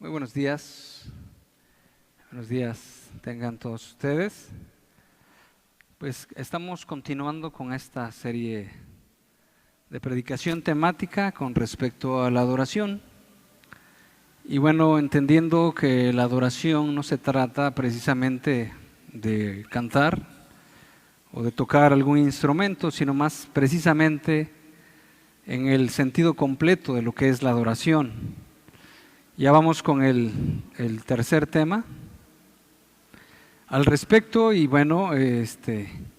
Muy buenos días. Buenos días tengan todos ustedes. Pues estamos continuando con esta serie de predicación temática con respecto a la adoración. Y bueno, entendiendo que la adoración no se trata precisamente de cantar o de tocar algún instrumento, sino más precisamente en el sentido completo de lo que es la adoración. Ya vamos con el tercer tema al respecto y bueno,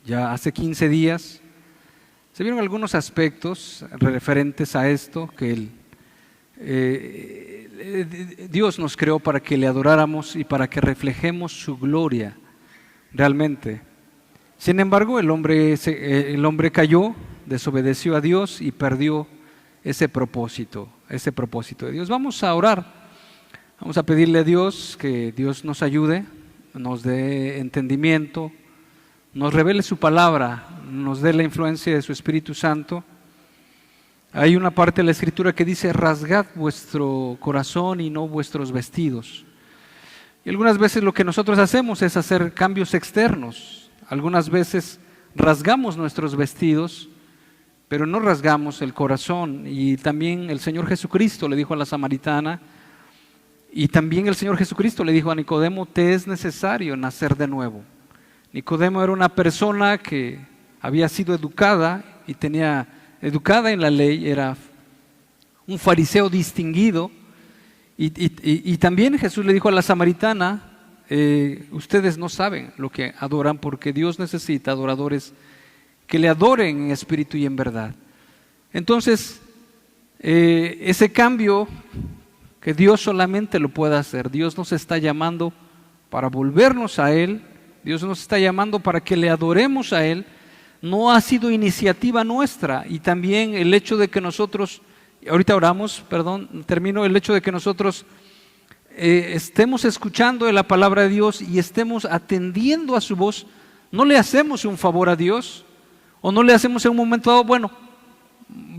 ya hace 15 días se vieron algunos aspectos referentes a esto, que Dios nos creó para que le adoráramos y para que reflejemos su gloria realmente. Sin embargo, el hombre cayó, desobedeció a Dios y perdió ese propósito de Dios. Vamos a orar. Vamos a pedirle a Dios que Dios nos ayude, nos dé entendimiento, nos revele su palabra, nos dé la influencia de su Espíritu Santo. Hay una parte de la Escritura que dice: rasgad vuestro corazón y no vuestros vestidos. Y algunas veces lo que nosotros hacemos es hacer cambios externos. Algunas veces rasgamos nuestros vestidos, pero no rasgamos el corazón. Y también el Señor Jesucristo le dijo a la samaritana, y también el Señor Jesucristo le dijo a Nicodemo: te es necesario nacer de nuevo. Nicodemo era una persona que había sido educada en la ley, era un fariseo distinguido, y también Jesús le dijo a la samaritana: ustedes no saben lo que adoran, porque Dios necesita adoradores que le adoren en espíritu y en verdad. Entonces, ese cambio que Dios solamente lo puede hacer. Dios nos está llamando para volvernos a Él. Dios nos está llamando para que le adoremos a Él. No ha sido iniciativa nuestra. Y también el hecho de que nosotros, ahorita oramos, el hecho de que nosotros estemos escuchando de la palabra de Dios y estemos atendiendo a su voz, no le hacemos un favor a Dios, o no le hacemos en un momento dado, bueno,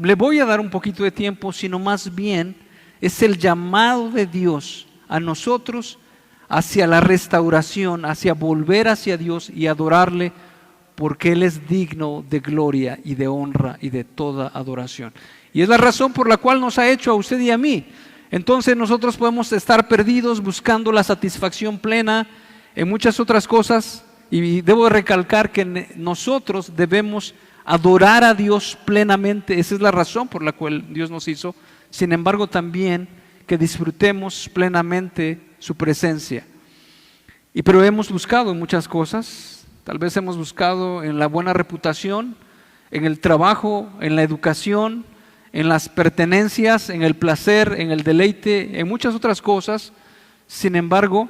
le voy a dar un poquito de tiempo, sino más bien es el llamado de Dios a nosotros hacia la restauración, hacia volver hacia Dios y adorarle, porque Él es digno de gloria y de honra y de toda adoración. Y es la razón por la cual nos ha hecho a usted y a mí. Entonces nosotros podemos estar perdidos buscando la satisfacción plena en muchas otras cosas, y debo recalcar que nosotros debemos adorar a Dios plenamente. Esa es la razón por la cual Dios nos hizo. Sin embargo, también que disfrutemos plenamente su presencia. Pero hemos buscado en muchas cosas. Tal vez hemos buscado en la buena reputación, en el trabajo, en la educación, en las pertenencias, en el placer, en el deleite, en muchas otras cosas. Sin embargo,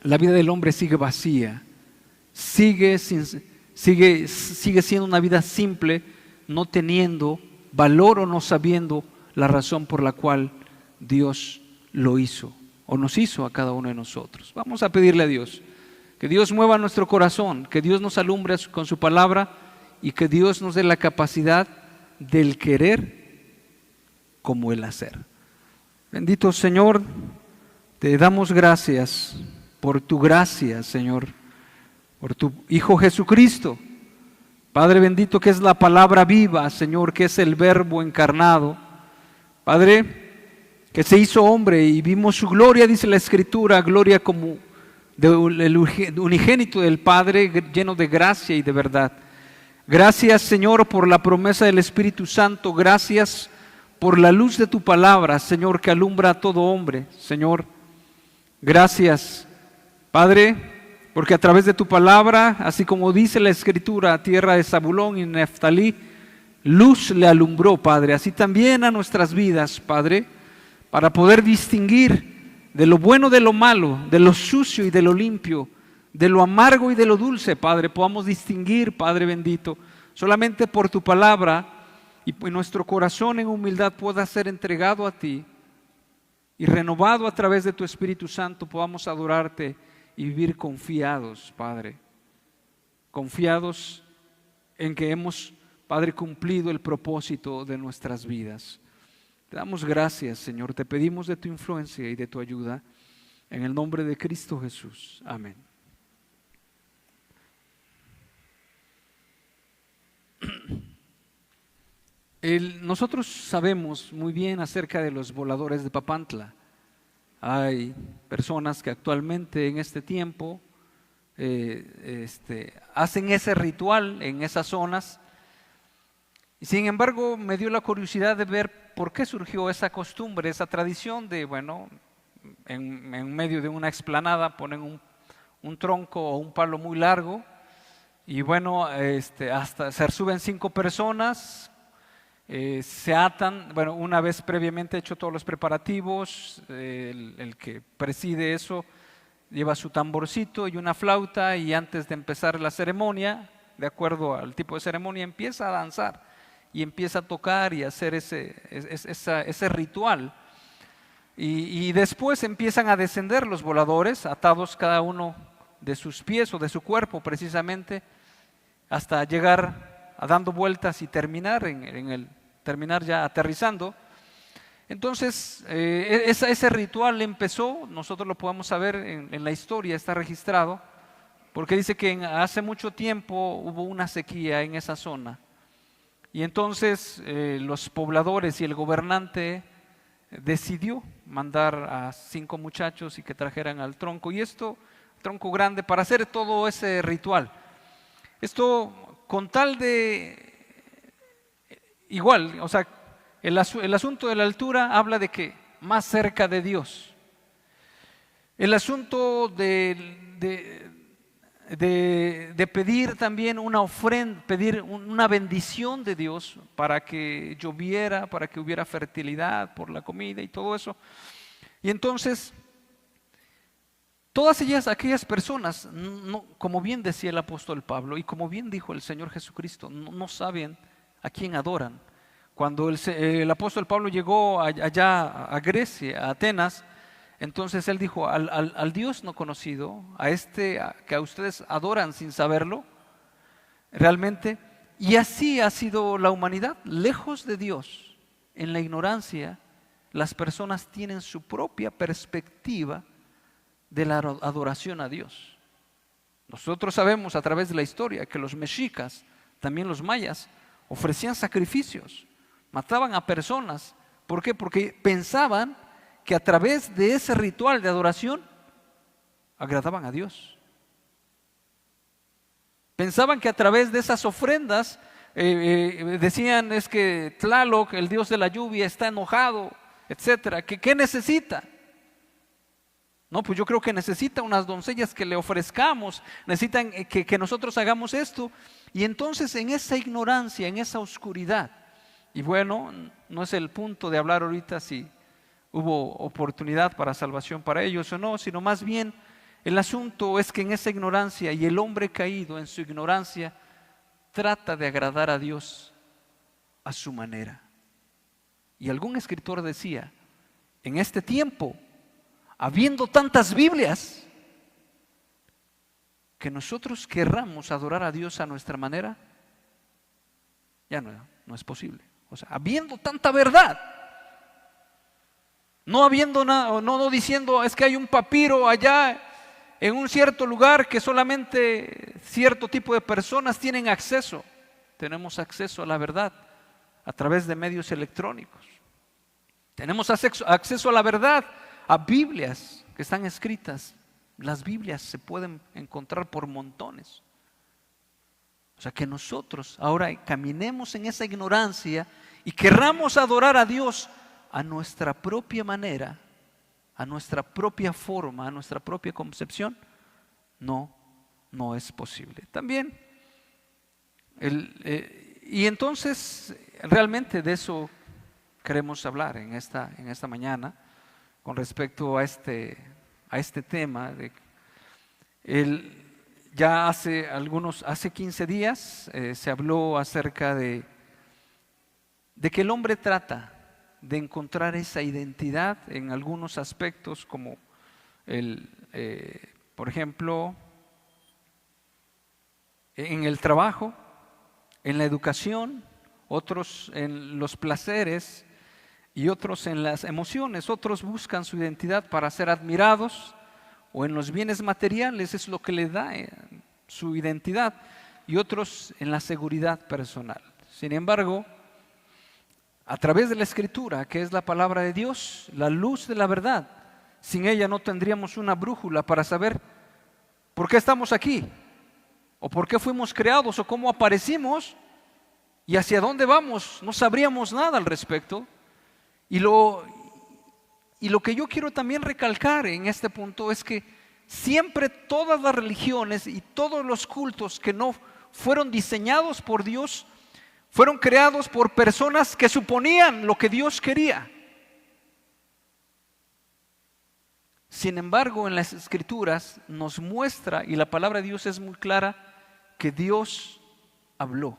la vida del hombre sigue vacía, sigue siendo una vida simple, no teniendo valor o no sabiendo la razón por la cual Dios lo hizo o nos hizo a cada uno de nosotros. Vamos a pedirle a Dios que Dios mueva nuestro corazón, que Dios nos alumbre con su palabra y que Dios nos dé la capacidad del querer como el hacer. Bendito Señor, te damos gracias por tu gracia, Señor, por tu Hijo Jesucristo. Padre bendito, que es la palabra viva, Señor, que es el Verbo encarnado. Padre, que se hizo hombre y vimos su gloria, dice la Escritura, gloria como del unigénito del Padre, lleno de gracia y de verdad. Gracias, Señor, por la promesa del Espíritu Santo. Gracias por la luz de tu palabra, Señor, que alumbra a todo hombre. Señor, gracias, Padre, porque a través de tu palabra, así como dice la Escritura, tierra de Zabulón y Neftalí, luz le alumbró, Padre, así también a nuestras vidas, Padre, para poder distinguir de lo bueno de lo malo, de lo sucio y de lo limpio, de lo amargo y de lo dulce, Padre, podamos distinguir, Padre bendito, solamente por tu palabra, y nuestro corazón en humildad pueda ser entregado a ti y renovado a través de tu Espíritu Santo, podamos adorarte y vivir confiados, Padre, confiados en que hemos, Padre, cumplido el propósito de nuestras vidas. Te damos gracias, Señor. Te pedimos de tu influencia y de tu ayuda. En el nombre de Cristo Jesús. Amén. Nosotros sabemos muy bien acerca de los voladores de Papantla. Hay personas que actualmente en este tiempo hacen ese ritual en esas zonas. Y sin embargo, me dio la curiosidad de ver por qué surgió esa costumbre, esa tradición de, bueno, en medio de una explanada ponen un tronco o un palo muy largo y bueno, hasta se suben 5 personas, se atan, bueno, una vez previamente hecho todos los preparativos, el que preside eso lleva su tamborcito y una flauta y antes de empezar la ceremonia, de acuerdo al tipo de ceremonia, empieza a danzar y empieza a tocar y a hacer ese ritual. Y después empiezan a descender los voladores, atados cada uno de sus pies o de su cuerpo precisamente, hasta llegar a dando vueltas y terminar terminar ya aterrizando. Entonces, ese ritual empezó, nosotros lo podemos saber en la historia, está registrado, porque dice que hace mucho tiempo hubo una sequía en esa zona. Y entonces los pobladores y el gobernante decidió mandar a 5 muchachos y que trajeran al tronco, y tronco grande, para hacer todo ese ritual. Esto con tal de, igual, o sea, el asunto de la altura habla de que más cerca de Dios. El asunto de pedir también una ofrenda, pedir una bendición de Dios para que lloviera, para que hubiera fertilidad por la comida y todo eso. Y entonces, todas aquellas personas, como bien decía el apóstol Pablo y como bien dijo el Señor Jesucristo, no saben a quién adoran. Cuando el apóstol Pablo llegó allá a Grecia, a Atenas, entonces él dijo, al Dios no conocido, que a ustedes adoran sin saberlo, realmente, y así ha sido la humanidad, lejos de Dios, en la ignorancia, las personas tienen su propia perspectiva de la adoración a Dios. Nosotros sabemos a través de la historia que los mexicas, también los mayas, ofrecían sacrificios, mataban a personas. ¿Por qué? Porque pensaban que a través de ese ritual de adoración agradaban a Dios. Pensaban que a través de esas ofrendas decían es que Tlaloc, el dios de la lluvia, está enojado, etcétera. ¿Qué necesita? No, pues yo creo que necesita unas doncellas que le ofrezcamos, necesitan que nosotros hagamos esto. Y entonces en esa ignorancia, en esa oscuridad, y bueno, no es el punto de hablar ahorita si hubo oportunidad para salvación para ellos o no, sino más bien el asunto es que en esa ignorancia y el hombre caído en su ignorancia trata de agradar a Dios a su manera. Y algún escritor decía, en este tiempo, habiendo tantas Biblias, que nosotros querramos adorar a Dios a nuestra manera, ya no es posible. O sea, habiendo tanta verdad, no habiendo nada, no diciendo es que hay un papiro allá en un cierto lugar que solamente cierto tipo de personas tienen acceso. Tenemos acceso a la verdad a través de medios electrónicos. Tenemos acceso a la verdad, a Biblias que están escritas. Las Biblias se pueden encontrar por montones. O sea, que nosotros ahora caminemos en esa ignorancia y querramos adorar a Dios a nuestra propia manera, a nuestra propia forma, a nuestra propia concepción, no es posible. También, y entonces realmente de eso queremos hablar en esta mañana con respecto a este tema. Ya hace 15 días se habló acerca de que el hombre trata de encontrar esa identidad en algunos aspectos, como por ejemplo, en el trabajo, en la educación, otros en los placeres, y otros en las emociones. Otros buscan su identidad para ser admirados, o en los bienes materiales es lo que le da su identidad, y otros en la seguridad personal. Sin embargo, a través de la Escritura, que es la palabra de Dios, la luz de la verdad, sin ella no tendríamos una brújula para saber por qué estamos aquí, o por qué fuimos creados, o cómo aparecimos, y hacia dónde vamos. No sabríamos nada al respecto. Y lo que yo quiero también recalcar en este punto es que siempre todas las religiones y todos los cultos que no fueron diseñados por Dios, fueron creados por personas que suponían lo que Dios quería. Sin embargo, en las Escrituras nos muestra, y la palabra de Dios es muy clara, que Dios habló.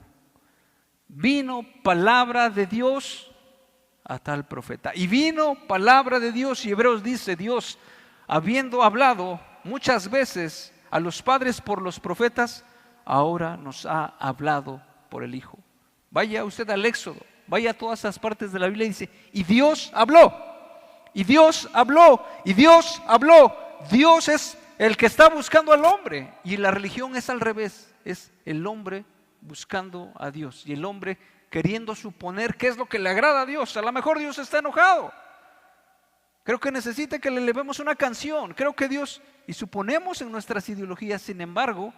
Vino palabra de Dios a tal profeta. Y vino palabra de Dios, y Hebreos dice, Dios, habiendo hablado muchas veces a los padres por los profetas, ahora nos ha hablado por el Hijo. Vaya usted al Éxodo, vaya a todas esas partes de la Biblia y dice, y Dios habló, y Dios habló, y Dios habló. Dios es el que está buscando al hombre, y la religión es al revés, es el hombre buscando a Dios, y el hombre queriendo suponer qué es lo que le agrada a Dios. A lo mejor Dios está enojado, creo que necesita que le elevemos una canción, creo que Dios, y suponemos en nuestras ideologías. Sin embargo,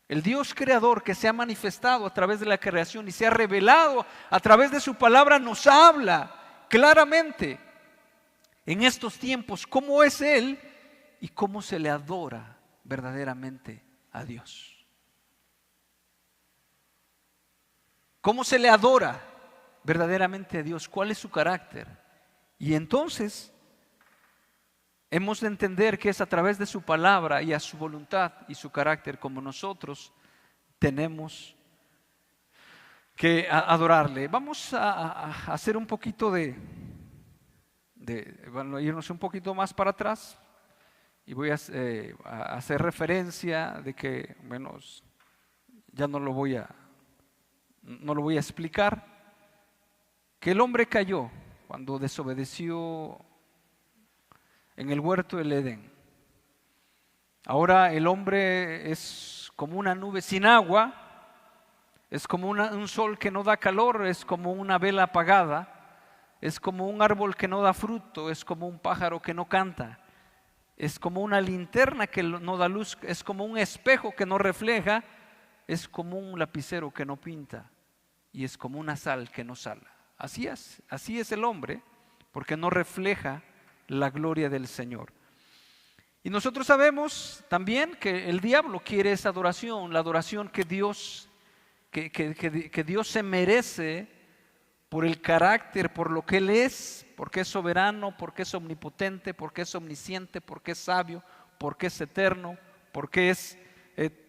el Dios creador que se ha manifestado a través de la creación y se ha revelado a través de su palabra, nos habla claramente en estos tiempos cómo es Él y cómo se le adora verdaderamente a Dios. ¿Cómo se le adora verdaderamente a Dios? ¿Cuál es su carácter? Y entonces hemos de entender que es a través de su palabra y a su voluntad y su carácter como nosotros tenemos que adorarle. Vamos a hacer un poquito bueno, irnos un poquito más para atrás, y voy a hacer referencia de que, bueno, ya no lo voy a explicar, que el hombre cayó cuando desobedeció en el huerto del Edén. Ahora el hombre es como una nube sin agua, es como un sol que no da calor, es como una vela apagada, es como un árbol que no da fruto, es como un pájaro que no canta, es como una linterna que no da luz, es como un espejo que no refleja, es como un lapicero que no pinta, y es como una sal que no sala. Así es el hombre, porque no refleja la gloria del Señor. Y nosotros sabemos también que el diablo quiere esa adoración, la adoración que Dios se merece por el carácter, por lo que Él es, porque es soberano, porque es omnipotente, porque es omnisciente, porque es sabio, porque es eterno, porque es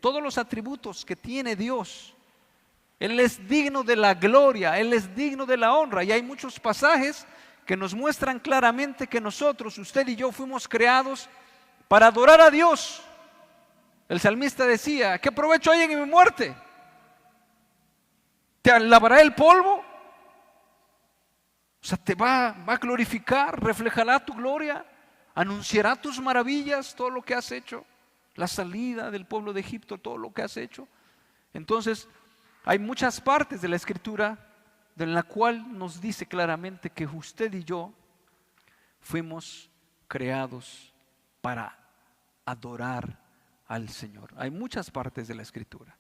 todos los atributos que tiene Dios. Él es digno de la gloria, Él es digno de la honra, y hay muchos pasajes que nos muestran claramente que nosotros, usted y yo, fuimos creados para adorar a Dios. El salmista decía, ¿qué provecho hay en mi muerte? ¿Te lavará el polvo? O sea, te va a glorificar, reflejará tu gloria, anunciará tus maravillas, todo lo que has hecho, la salida del pueblo de Egipto, todo lo que has hecho. Entonces, hay muchas partes de la Escritura en la cual nos dice claramente que usted y yo fuimos creados para adorar al Señor. Hay muchas partes de la Escritura.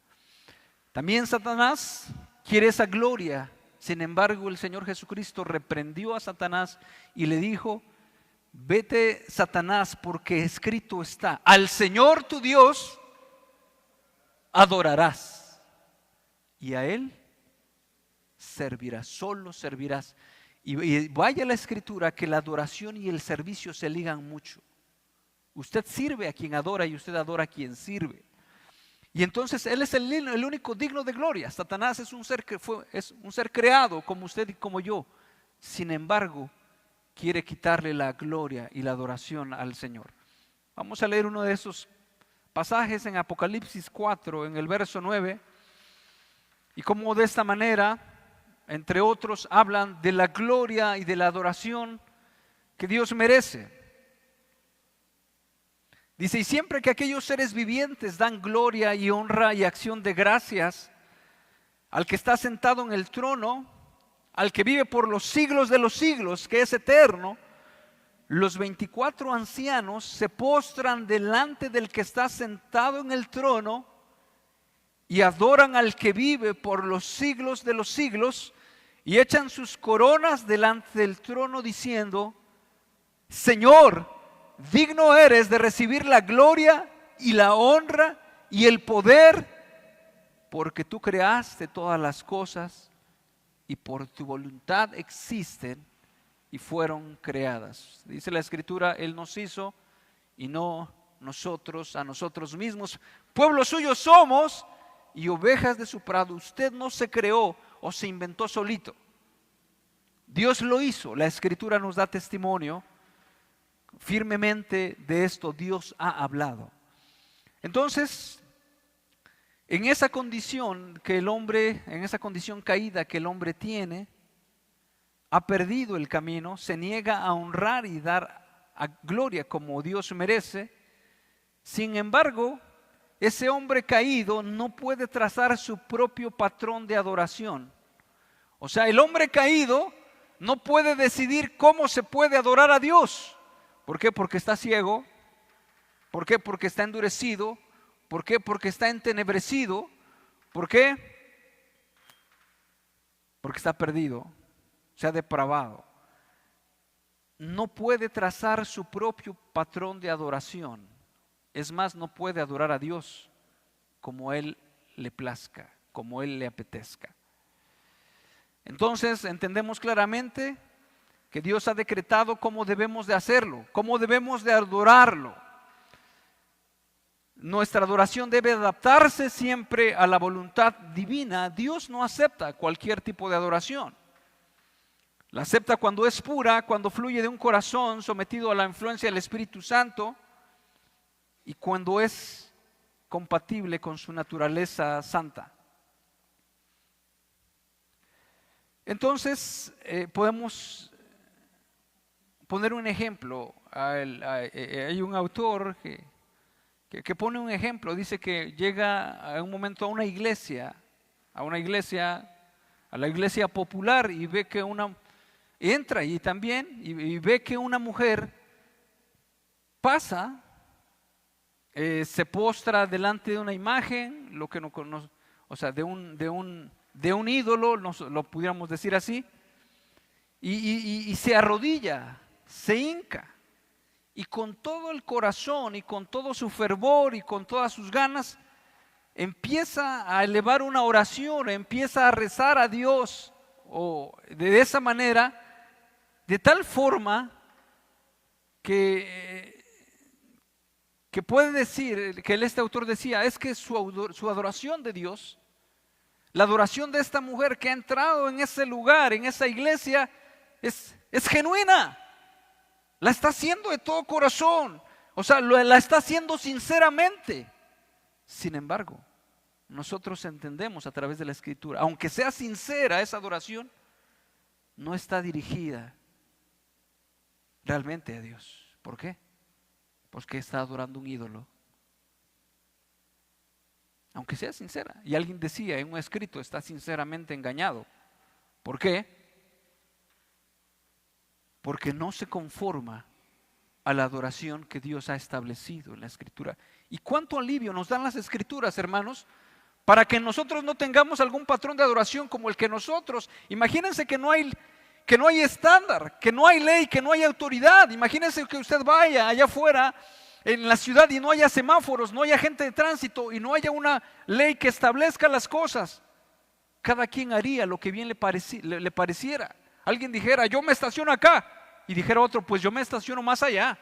También Satanás quiere esa gloria. Sin embargo, el Señor Jesucristo reprendió a Satanás y le dijo, vete, Satanás, porque escrito está, al Señor tu Dios adorarás y a Él servirás, solo servirás. Y vaya la Escritura que la adoración y el servicio se ligan mucho. Usted sirve a quien adora y usted adora a quien sirve. Y entonces Él es el único digno de gloria. Satanás es un ser creado como usted y como yo. Sin embargo, quiere quitarle la gloria y la adoración al Señor. Vamos a leer uno de esos pasajes en Apocalipsis 4, en el verso 9. Y cómo de esta manera entre otros, hablan de la gloria y de la adoración que Dios merece. Dice, y siempre que aquellos seres vivientes dan gloria y honra y acción de gracias al que está sentado en el trono, al que vive por los siglos de los siglos, que es eterno, los 24 ancianos se postran delante del que está sentado en el trono y adoran al que vive por los siglos de los siglos y echan sus coronas delante del trono diciendo, Señor, digno eres de recibir la gloria y la honra y el poder, porque tú creaste todas las cosas y por tu voluntad existen y fueron creadas. Dice la Escritura, Él nos hizo y no nosotros a nosotros mismos. Pueblo suyo somos y ovejas de su prado. Usted no se creó o se inventó solito. Dios lo hizo. La Escritura nos da testimonio firmemente de esto. Dios ha hablado. Entonces, en esa condición que el hombre, en esa condición caída que el hombre tiene, ha perdido el camino, se niega a honrar y dar a gloria como Dios merece. Sin embargo, ese hombre caído no puede trazar su propio patrón de adoración. O sea, el hombre caído no puede decidir cómo se puede adorar a Dios. ¿Por qué? Porque está ciego. ¿Por qué? Porque está endurecido. ¿Por qué? Porque está entenebrecido. ¿Por qué? Porque está perdido, se ha depravado. No puede trazar su propio patrón de adoración. Es más, no puede adorar a Dios como Él le plazca, como Él le apetezca. Entonces entendemos claramente que Dios ha decretado cómo debemos de hacerlo, cómo debemos de adorarlo. Nuestra adoración debe adaptarse siempre a la voluntad divina. Dios no acepta cualquier tipo de adoración. La acepta cuando es pura, cuando fluye de un corazón sometido a la influencia del Espíritu Santo y cuando es compatible con su naturaleza santa. Entonces, podemos poner un ejemplo. Hay un autor que pone un ejemplo. Dice que llega a un momento a la iglesia popular y ve que entra y también y ve que una mujer pasa, se postra delante de una imagen, lo que no conoce, o sea, de un ídolo, lo pudiéramos decir así, y se arrodilla, se hinca, y con todo el corazón y con todo su fervor y con todas sus ganas empieza a elevar una oración, empieza a rezar a Dios, o de esa manera, de tal forma que puede decir, que este autor decía, es que su adoración de Dios, la adoración de esta mujer que ha entrado en ese lugar, en esa iglesia, es genuina. La está haciendo de todo corazón, o sea, la está haciendo sinceramente. Sin embargo, nosotros entendemos a través de la Escritura, aunque sea sincera esa adoración, no está dirigida realmente a Dios. ¿Por qué? Porque está adorando un ídolo. Aunque sea sincera. Y alguien decía en un escrito, está sinceramente engañado. ¿Por qué? Porque no se conforma a la adoración que Dios ha establecido en la Escritura. ¿Y cuánto alivio nos dan las Escrituras, hermanos? Para que nosotros no tengamos algún patrón de adoración como el que nosotros. Imagínense que no hay estándar, que no hay ley, que no hay autoridad. Imagínense que usted vaya allá afuera en la ciudad y no haya semáforos, no haya gente de tránsito y no haya una ley que establezca las cosas. Cada quien haría lo que bien le pareciera. Alguien dijera, yo me estaciono acá, y dijera otro, pues yo me estaciono más allá.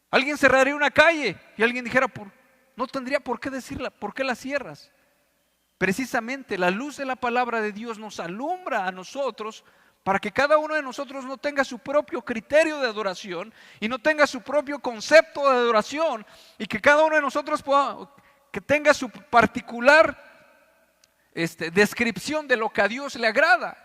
Alguien cerraría una calle y alguien dijera, no tendría por qué decirla, ¿por qué la cierras? Precisamente la luz de la palabra de Dios nos alumbra a nosotros para que cada uno de nosotros no tenga su propio criterio de adoración y no tenga su propio concepto de adoración, y que cada uno de nosotros que tenga su particular descripción de lo que a Dios le agrada.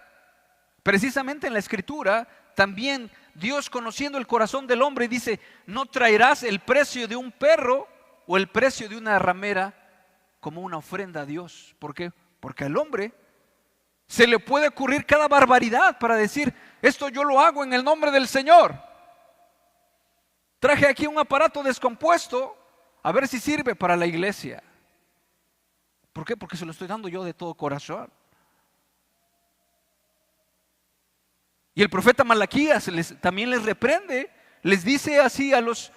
Precisamente en la Escritura, también Dios, conociendo el corazón del hombre, dice: no traerás el precio de un perro o el precio de una ramera como una ofrenda a Dios. ¿Por qué? Porque al hombre se le puede ocurrir cada barbaridad para decir: esto yo lo hago en el nombre del Señor. Traje aquí un aparato descompuesto, a ver si sirve para la iglesia. ¿Por qué? Porque se lo estoy dando yo de todo corazón. Y el profeta Malaquías también les reprende, les dice así a los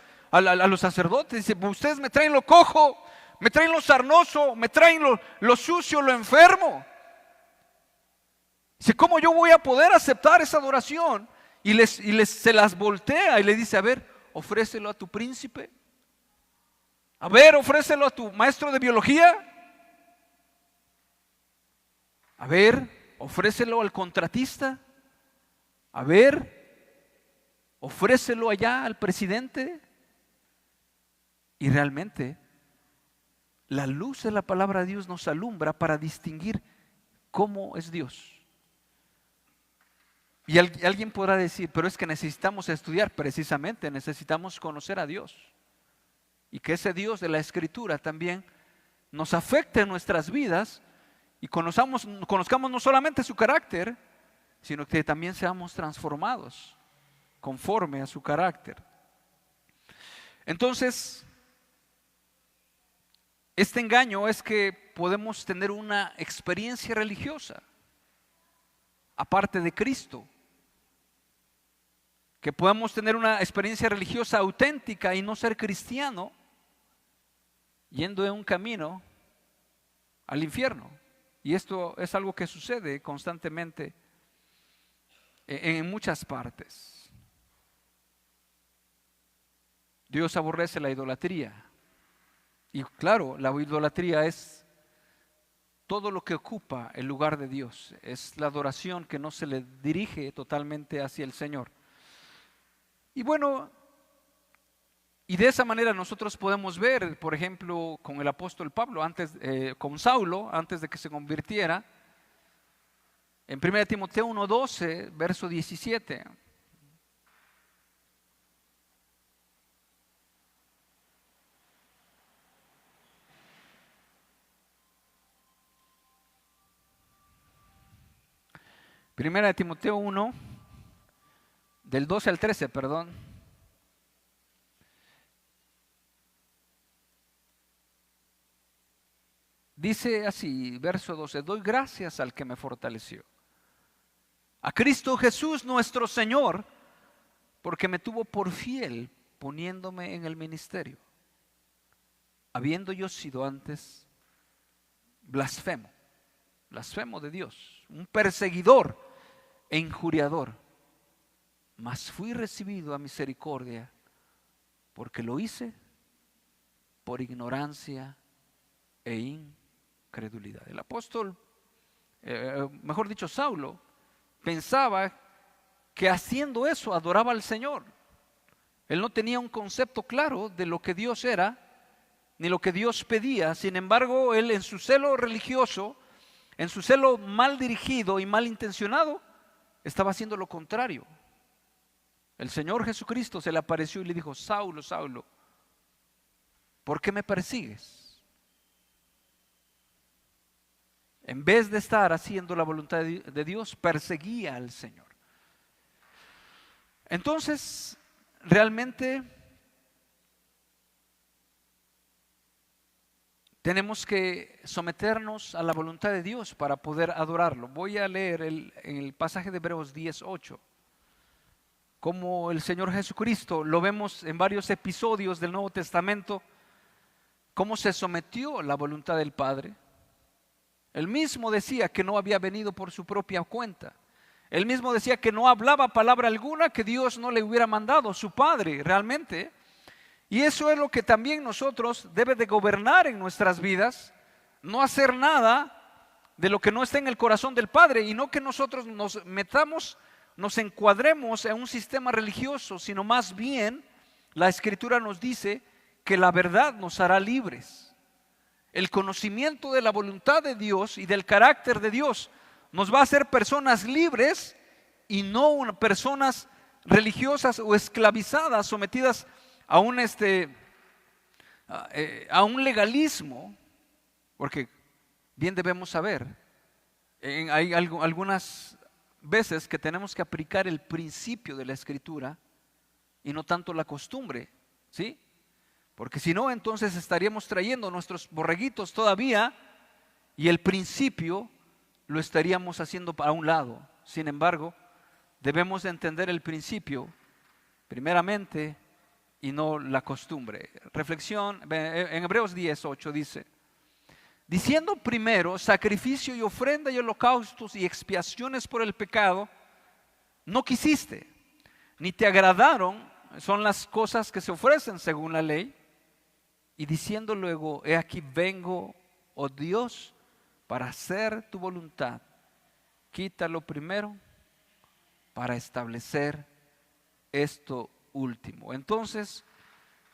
sacerdotes: dice: ustedes me traen lo cojo, me traen lo sarnoso, me traen lo sucio, lo enfermo. Dice: ¿cómo yo voy a poder aceptar esa adoración? Y se las voltea y le dice: a ver, ofrécelo a tu príncipe. A ver, ofrécelo a tu maestro de biología. A ver, ofrécelo al contratista. A ver, ofrécelo allá al presidente. Y realmente la luz de la palabra de Dios nos alumbra para distinguir cómo es Dios. Y alguien podrá decir: pero es que necesitamos estudiar. Precisamente necesitamos conocer a Dios, y que ese Dios de la Escritura también nos afecte en nuestras vidas, y conozcamos no solamente su carácter, sino que también seamos transformados conforme a su carácter. Entonces, este engaño es que podemos tener una experiencia religiosa aparte de Cristo, que podemos tener una experiencia religiosa auténtica y no ser cristiano, yendo en un camino al infierno. Y esto es algo que sucede constantemente en muchas partes. Dios aborrece la idolatría. Y claro, la idolatría es todo lo que ocupa el lugar de Dios. Es la adoración que no se le dirige totalmente hacia el Señor. Y bueno, y de esa manera nosotros podemos ver, por ejemplo, con el apóstol Pablo, con Saulo, antes de que se convirtiera, en 1 Timoteo 1:12, verso 17. Primera de Timoteo 1, del 12 al 13, perdón. Dice así, verso 12: doy gracias al que me fortaleció, a Cristo Jesús nuestro Señor, porque me tuvo por fiel poniéndome en el ministerio, habiendo yo sido antes blasfemo de Dios, un perseguidor e injuriador, mas fui recibido a misericordia, porque lo hice por ignorancia e incredulidad. El apóstol, mejor dicho, Saulo, pensaba que haciendo eso adoraba al Señor. Él no tenía un concepto claro de lo que Dios era, ni lo que Dios pedía. Sin embargo, él, en su celo religioso, en su celo mal dirigido y mal intencionado, estaba haciendo lo contrario. El Señor Jesucristo se le apareció y le dijo: Saulo, Saulo, ¿por qué me persigues? En vez de estar haciendo la voluntad de Dios, perseguía al Señor. Entonces, realmente tenemos que someternos a la voluntad de Dios para poder adorarlo. Voy a leer en el pasaje de Hebreos 10:8, como el Señor Jesucristo, lo vemos en varios episodios del Nuevo Testamento, cómo se sometió a la voluntad del Padre. Él mismo decía que no había venido por su propia cuenta. Él mismo decía que no hablaba palabra alguna que Dios no le hubiera mandado, su Padre realmente. Y eso es lo que también nosotros debe de gobernar en nuestras vidas. No hacer nada de lo que no está en el corazón del Padre, y no que nosotros nos metamos, nos encuadremos en un sistema religioso, sino más bien la Escritura nos dice que la verdad nos hará libres. El conocimiento de la voluntad de Dios y del carácter de Dios nos va a hacer personas libres y no personas religiosas o esclavizadas, sometidas a a un legalismo, porque bien debemos saber, hay algunas veces que tenemos que aplicar el principio de la Escritura y no tanto la costumbre, ¿sí? Porque si no, entonces estaríamos trayendo nuestros borreguitos todavía y el principio lo estaríamos haciendo a un lado. Sin embargo, debemos de entender el principio primeramente y no la costumbre. Reflexión, en Hebreos 10:8 dice: diciendo primero sacrificio y ofrenda y holocaustos y expiaciones por el pecado, no quisiste, ni te agradaron, son las cosas que se ofrecen según la ley. Y diciendo luego, he aquí vengo, oh Dios, para hacer tu voluntad. Quita lo primero para establecer esto último. Entonces,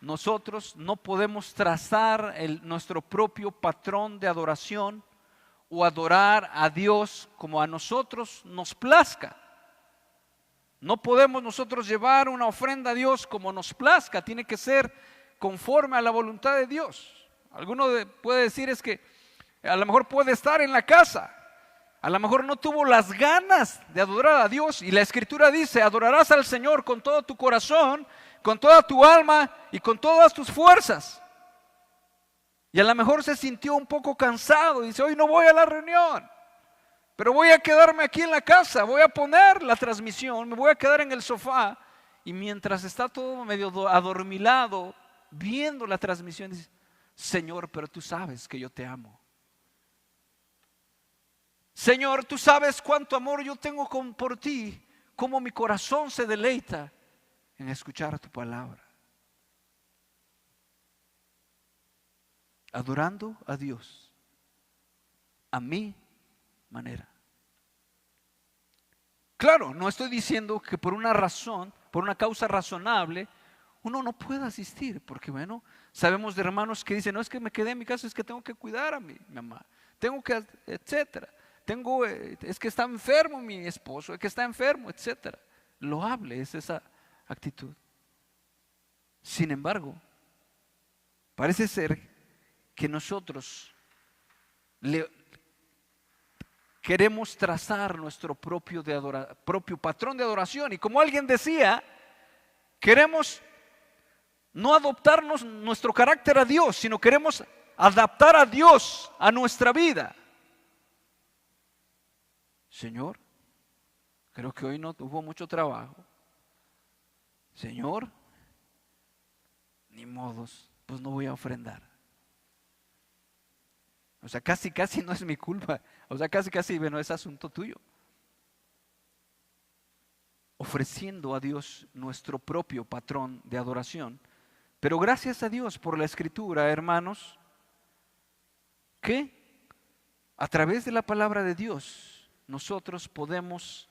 nosotros no podemos trazar nuestro propio patrón de adoración o adorar a Dios como a nosotros nos plazca. No podemos nosotros llevar una ofrenda a Dios como nos plazca, tiene que ser conforme a la voluntad de Dios. Alguno puede decir es que a lo mejor puede estar en la casa, a lo mejor no tuvo las ganas de adorar a Dios, y la Escritura dice: adorarás al Señor con todo tu corazón, con toda tu alma y con todas tus fuerzas. Y a lo mejor se sintió un poco cansado y dice: hoy no voy a la reunión, pero voy a quedarme aquí en la casa, voy a poner la transmisión, me voy a quedar en el sofá, y mientras está todo medio adormilado viendo la transmisión, dice: Señor, pero tú sabes que yo te amo. Señor, tú sabes cuánto amor yo tengo por ti, cómo mi corazón se deleita en escuchar tu palabra. Adorando a Dios a mi manera. Claro, no estoy diciendo que por una razón, por una causa razonable, uno no pueda asistir, porque bueno, sabemos de hermanos que dicen: no es que me quedé en mi casa, es que tengo que cuidar a mi mamá, tengo que, etcétera, es que está enfermo mi esposo, es que está enfermo, etcétera. Loable es esa actitud. Sin embargo, parece ser que nosotros queremos trazar nuestro propio patrón de adoración, y como alguien decía, queremos no adoptarnos nuestro carácter a Dios, sino queremos adaptar a Dios a nuestra vida. Señor, creo que hoy no hubo mucho trabajo. Señor, ni modos, pues no voy a ofrendar. O sea, casi no es mi culpa. O sea, casi, bueno, es asunto tuyo. Ofreciendo a Dios nuestro propio patrón de adoración. Pero gracias a Dios por la Escritura, hermanos, que a través de la palabra de Dios nosotros podemos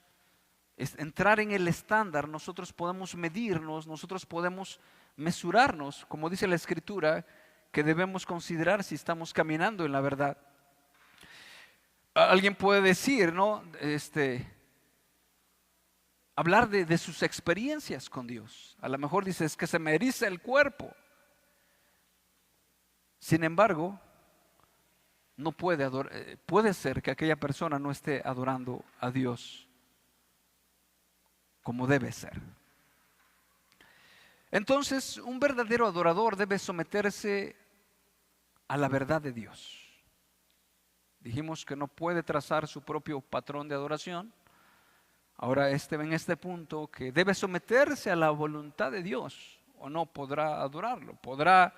entrar en el estándar, nosotros podemos medirnos, nosotros podemos mesurarnos, como dice la Escritura, que debemos considerar si estamos caminando en la verdad. Alguien puede decir, ¿no? Hablar de sus experiencias con Dios. A lo mejor dice: es que se me eriza el cuerpo. Sin embargo, no puede ser que aquella persona no esté adorando a Dios como debe ser. Entonces, un verdadero adorador debe someterse a la verdad de Dios. Dijimos que no puede trazar su propio patrón de adoración. Ahora en este punto, que debe someterse a la voluntad de Dios, o no podrá adorarlo. Podrá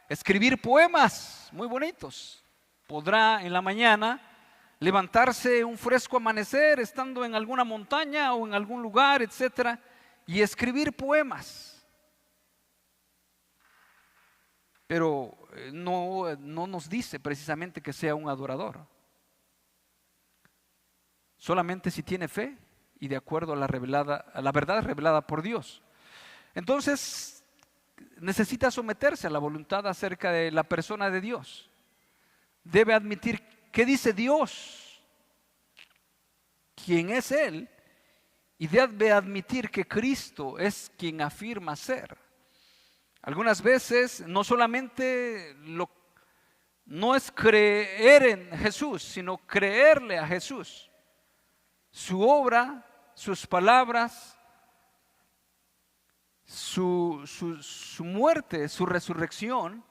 escribir poemas muy bonitos, podrá en la mañana levantarse un fresco amanecer estando en alguna montaña o en algún lugar, etcétera, y escribir poemas. Pero no nos dice precisamente que sea un adorador. Solamente si tiene fe y de acuerdo a la verdad revelada por Dios. Entonces necesita someterse a la voluntad acerca de la persona de Dios. debe admitir qué dice Dios, quién es Él, y debe admitir que Cristo es quien afirma ser. Algunas veces no solamente no es creer en Jesús, sino creerle a Jesús. Su obra, sus palabras, su muerte, su resurrección,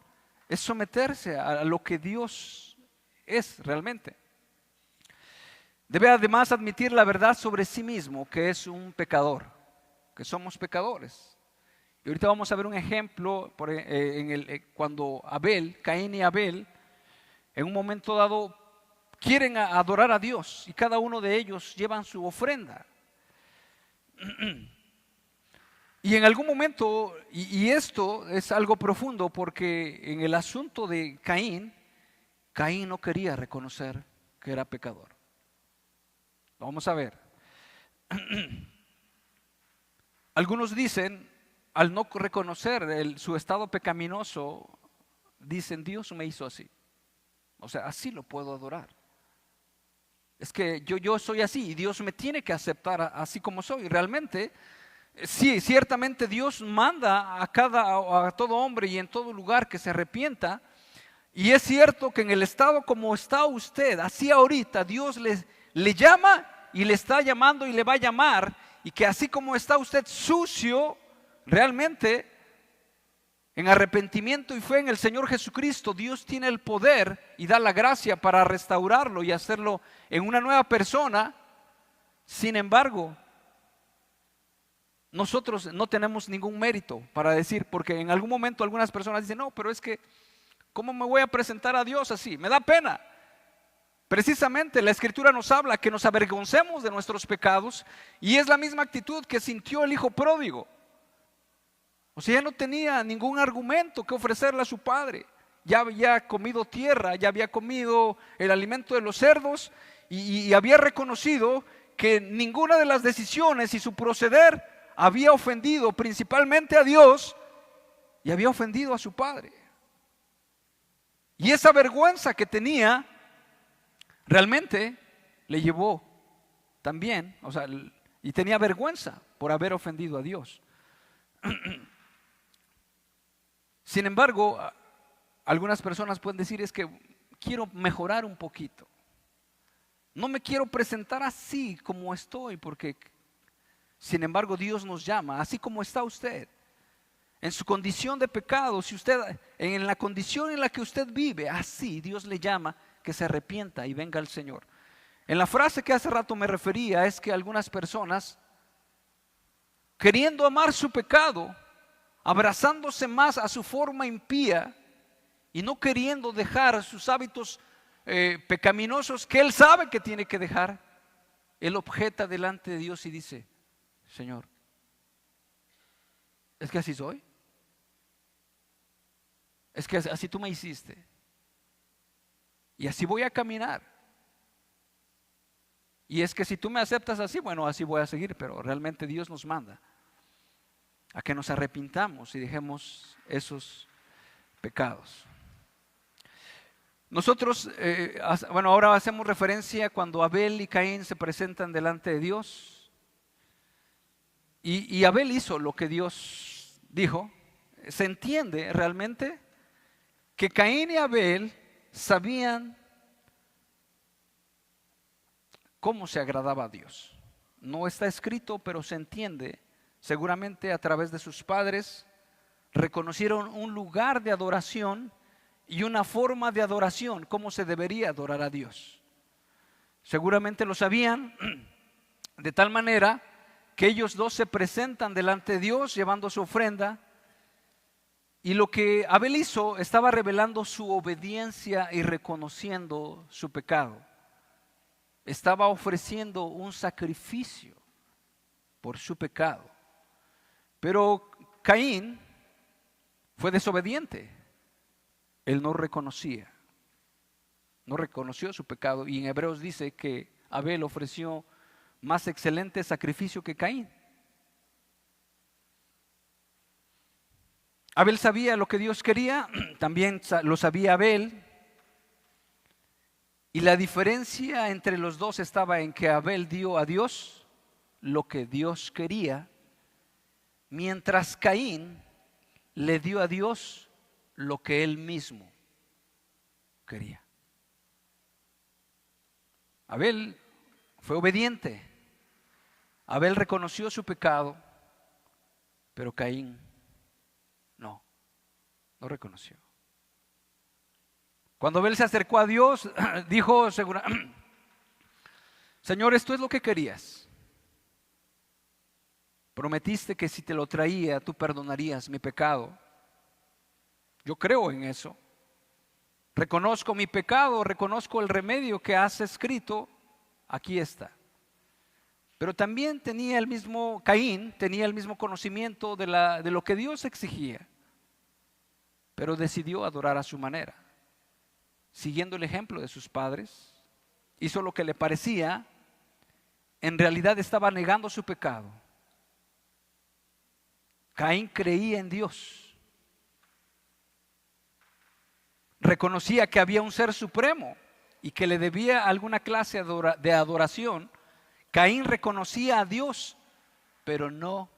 es someterse a lo que Dios es realmente. Debe además admitir la verdad sobre sí mismo, que es un pecador, que somos pecadores. Y ahorita vamos a ver un ejemplo cuando Caín y Abel, en un momento dado, quieren adorar a Dios y cada uno de ellos llevan su ofrenda. Y en algún momento, y esto es algo profundo, porque en el asunto de Caín no quería reconocer que era pecador. Lo vamos a ver. Algunos dicen, al no reconocer su estado pecaminoso, dicen, Dios me hizo así. O sea, así lo puedo adorar. Es que yo soy así y Dios me tiene que aceptar así como soy. Realmente, sí, ciertamente Dios manda a todo hombre y en todo lugar que se arrepienta. Y es cierto que en el estado como está usted, así ahorita, Dios le llama y le está llamando y le va a llamar. Y que así como está usted sucio, realmente, en arrepentimiento y fe en el Señor Jesucristo, Dios tiene el poder y da la gracia para restaurarlo y hacerlo en una nueva persona. Sin embargo, nosotros no tenemos ningún mérito para decir, porque en algún momento algunas personas dicen, no, pero es que, ¿cómo me voy a presentar a Dios así? Me da pena. Precisamente la Escritura nos habla que nos avergoncemos de nuestros pecados y es la misma actitud que sintió el hijo pródigo. O sea, ya no tenía ningún argumento que ofrecerle a su padre. Ya había comido tierra, ya había comido el alimento de los cerdos y había reconocido que ninguna de las decisiones y su proceder había ofendido principalmente a Dios y había ofendido a su padre. Y esa vergüenza que tenía realmente le llevó también, o sea, y tenía vergüenza por haber ofendido a Dios. Sin embargo, algunas personas pueden decir, es que quiero mejorar un poquito. No me quiero presentar así como estoy, porque sin embargo Dios nos llama, así como está usted, en su condición de pecado, si usted, en la condición en la que usted vive, así Dios le llama que se arrepienta y venga al Señor. En la frase que hace rato me refería es que algunas personas, queriendo amar su pecado, abrazándose más a su forma impía y no queriendo dejar sus hábitos pecaminosos que él sabe que tiene que dejar, él objeta delante de Dios y dice, Señor, es que así soy, es que así tú me hiciste y así voy a caminar, y es que si tú me aceptas así, bueno, así voy a seguir. Pero realmente Dios nos manda a que nos arrepintamos y dejemos esos pecados. Nosotros, ahora hacemos referencia cuando Abel y Caín se presentan delante de Dios. Y Abel hizo lo que Dios dijo. Se entiende realmente que Caín y Abel sabían cómo se agradaba a Dios. No está escrito, pero se entiende. Seguramente a través de sus padres reconocieron un lugar de adoración y una forma de adoración, cómo se debería adorar a Dios. Seguramente lo sabían, de tal manera que ellos dos se presentan delante de Dios llevando su ofrenda, y lo que Abel hizo estaba revelando su obediencia y reconociendo su pecado. Estaba ofreciendo un sacrificio por su pecado. Pero Caín fue desobediente. Él no reconoció su pecado, y en Hebreos dice que Abel ofreció más excelente sacrificio que Caín. Abel sabía lo que Dios quería, también lo sabía Abel, Y la diferencia entre los dos estaba en que Abel dio a Dios lo que Dios quería, mientras Caín le dio a Dios lo que él mismo quería. Abel fue obediente. Abel reconoció su pecado, pero Caín no reconoció. Cuando Abel se acercó a Dios, dijo: Señor, esto es lo que querías. Prometiste que si te lo traía, tú perdonarías mi pecado. Yo creo en eso. Reconozco mi pecado, reconozco el remedio que has escrito. Aquí está. Pero también Caín tenía el mismo conocimiento de lo que Dios exigía, pero decidió adorar a su manera, siguiendo el ejemplo de sus padres. Hizo lo que le parecía. En realidad estaba negando su pecado. Caín creía en Dios, reconocía que había un ser supremo y que le debía alguna clase de adoración. Caín reconocía a Dios, pero no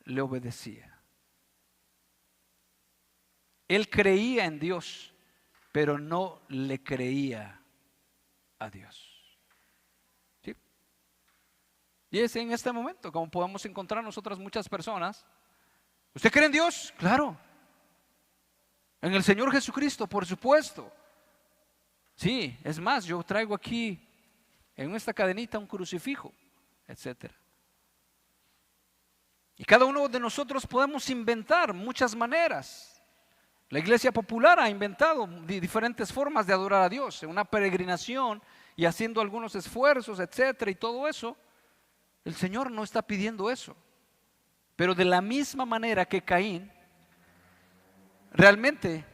le obedecía. Él creía en Dios, pero no le creía a Dios. ¿Sí? Y es en este momento como podemos encontrar nosotras muchas personas. ¿Usted cree en Dios? Claro. En el Señor Jesucristo, por supuesto. Sí, es más, yo traigo aquí en esta cadenita un crucifijo, etcétera. Y cada uno de nosotros podemos inventar muchas maneras. La iglesia popular ha inventado diferentes formas de adorar a Dios, en una peregrinación y haciendo algunos esfuerzos, etcétera, y todo eso. El Señor no está pidiendo eso. Pero de la misma manera que Caín realmente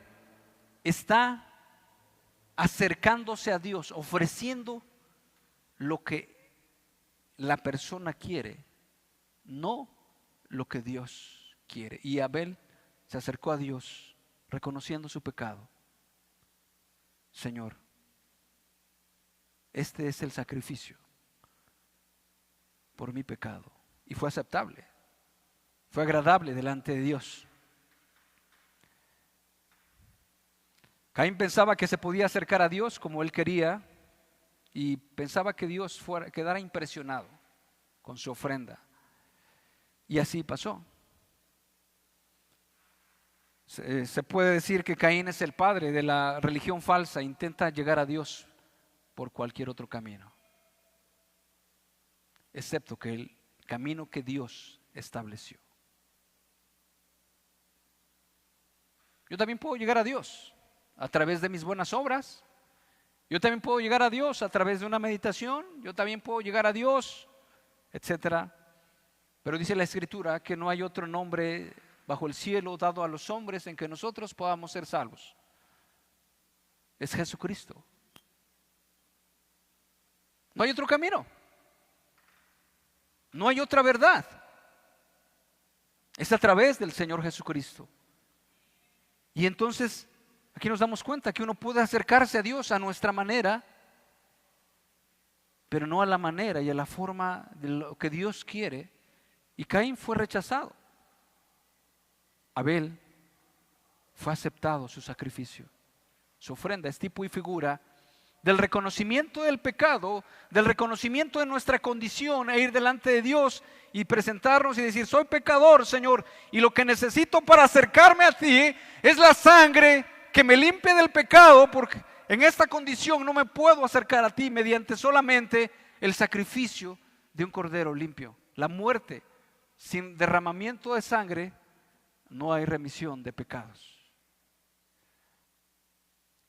está acercándose a Dios, ofreciendo lo que la persona quiere, no lo que Dios quiere. Y Abel se acercó a Dios reconociendo su pecado. Señor, este es el sacrificio por mi pecado. Y fue aceptable, fue agradable delante de Dios. Caín pensaba que se podía acercar a Dios como él quería y pensaba que Dios quedara impresionado con su ofrenda. Y así pasó. Se puede decir que Caín es el padre de la religión falsa, intenta llegar a Dios por cualquier otro camino, excepto que el camino que Dios estableció. Yo también puedo llegar a Dios a través de mis buenas obras. Yo también puedo llegar a Dios a través de una meditación. Yo también puedo llegar a Dios, etcétera. Pero dice la Escritura que no hay otro nombre bajo el cielo dado a los hombres en que nosotros podamos ser salvos. Es Jesucristo. No hay otro camino. No hay otra verdad. Es a través del Señor Jesucristo. Y entonces aquí nos damos cuenta que uno puede acercarse a Dios a nuestra manera, pero no a la manera y a la forma de lo que Dios quiere. Y Caín fue rechazado. Abel fue aceptado su sacrificio. Su ofrenda es tipo y figura del reconocimiento del pecado, del reconocimiento de nuestra condición e ir delante de Dios y presentarnos y decir: soy pecador, Señor, y lo que necesito para acercarme a ti es la sangre que me limpie del pecado, porque en esta condición no me puedo acercar a ti mediante solamente el sacrificio de un cordero limpio. La muerte sin derramamiento de sangre, no hay remisión de pecados.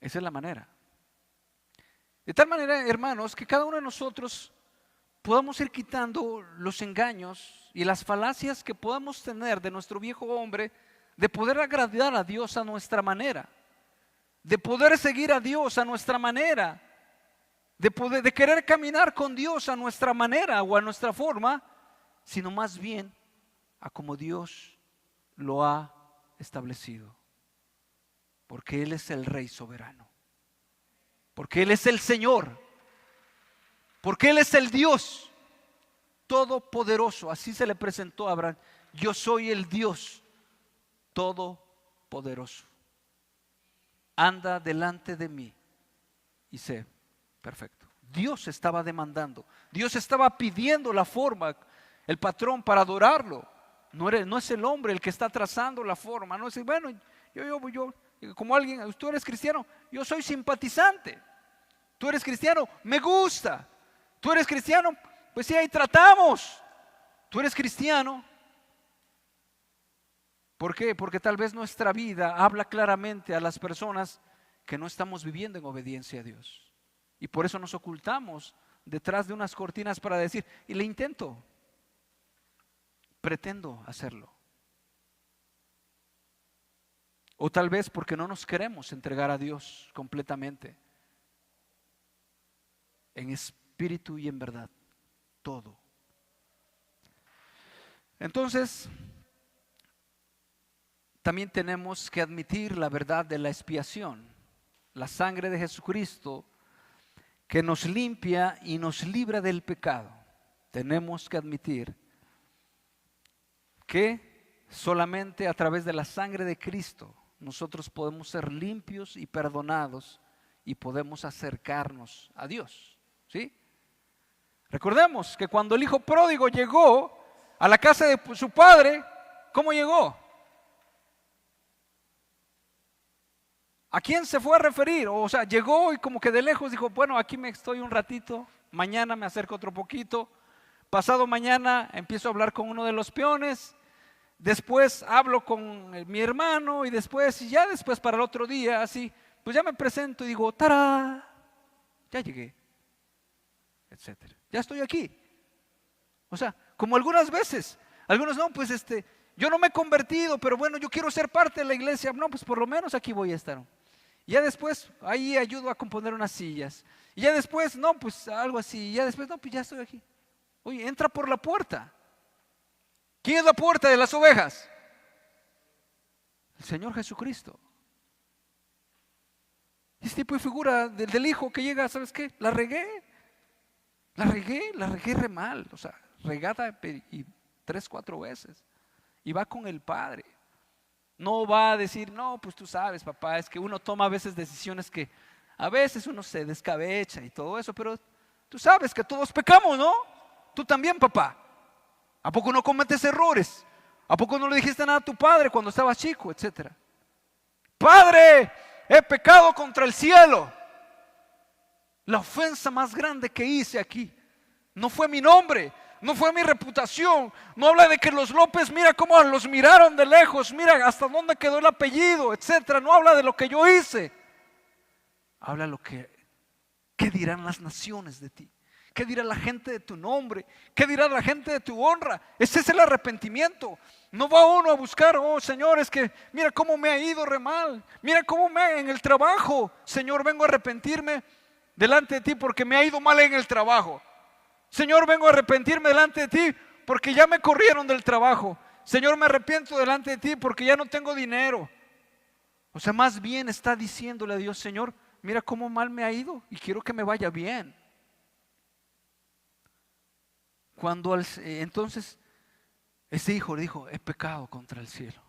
Esa es la manera. De tal manera, hermanos, que cada uno de nosotros podamos ir quitando los engaños y las falacias que podamos tener de nuestro viejo hombre, de poder agradar a Dios a nuestra manera, de poder seguir a Dios a nuestra manera, de querer caminar con Dios a nuestra manera o a nuestra forma, sino más bien a como Dios lo ha establecido, porque Él es el Rey soberano. porque Él es el Señor, porque Él es el Dios todopoderoso. Así se le presentó a Abraham: yo soy el Dios todopoderoso. Anda delante de mí y sé perfecto. Dios estaba demandando, Dios estaba pidiendo la forma, el patrón para adorarlo. No es el hombre el que está trazando la forma. No es, bueno, yo como alguien, tú eres cristiano, yo soy simpatizante. Tú eres cristiano, me gusta. Tú eres cristiano, pues sí, ahí tratamos. Tú eres cristiano. ¿Por qué? Porque tal vez nuestra vida habla claramente a las personas que no estamos viviendo en obediencia a Dios. Y por eso nos ocultamos detrás de unas cortinas para decir, y le intento, pretendo hacerlo. O tal vez porque no nos queremos entregar a Dios completamente, en espíritu y en verdad, todo. Entonces, también tenemos que admitir la verdad de la expiación, la sangre de Jesucristo que nos limpia y nos libra del pecado. Tenemos que admitir que solamente a través de la sangre de Cristo nosotros podemos ser limpios y perdonados y podemos acercarnos a Dios, ¿sí? Recordemos que cuando el hijo pródigo llegó a la casa de su padre, ¿cómo llegó? ¿A quién se fue a referir? O sea, llegó y como que de lejos dijo, bueno, aquí me estoy un ratito, mañana me acerco otro poquito, pasado mañana empiezo a hablar con uno de los peones, después hablo con mi hermano y ya después para el otro día, así, pues ya me presento y digo, ¡tará! Ya llegué, etcétera. Ya estoy aquí. O sea, como algunas veces, algunos no, pues yo no me he convertido, pero bueno, yo quiero ser parte de la iglesia. No, pues por lo menos aquí voy a estar. Y ya después, ahí ayudo a componer unas sillas. Y ya después, no, pues algo así. Y ya después, no, pues ya estoy aquí. Oye, entra por la puerta. ¿Quién es la puerta de las ovejas? El Señor Jesucristo. Este tipo de figura del hijo que llega, ¿sabes qué? La regué re mal. O sea, regada y 3, 4 veces. Y va con el Padre. No va a decir, no, pues tú sabes, papá, es que uno toma a veces decisiones que a veces uno se descabecha y todo eso, pero tú sabes que todos pecamos, ¿no? Tú también, papá. ¿A poco no cometes errores? ¿A poco no le dijiste nada a tu padre cuando estabas chico, etcétera? Padre, he pecado contra el cielo. La ofensa más grande que hice aquí no fue mi nombre, no fue mi reputación. No habla de que los López, mira cómo los miraron de lejos, mira hasta dónde quedó el apellido, etcétera. No habla de lo que yo hice. Habla qué dirán las naciones de ti, qué dirá la gente de tu nombre, qué dirá la gente de tu honra. Ese es el arrepentimiento. No va uno a buscar, oh Señor, es que mira cómo me ha ido re mal, mira cómo en el trabajo, Señor, vengo a arrepentirme delante de ti porque me ha ido mal en el trabajo. Señor, vengo a arrepentirme delante de ti porque ya me corrieron del trabajo. Señor, me arrepiento delante de ti porque ya no tengo dinero. O sea, más bien está diciéndole a Dios, Señor, mira cómo mal me ha ido y quiero que me vaya bien. Entonces ese hijo le dijo, he pecado contra el cielo,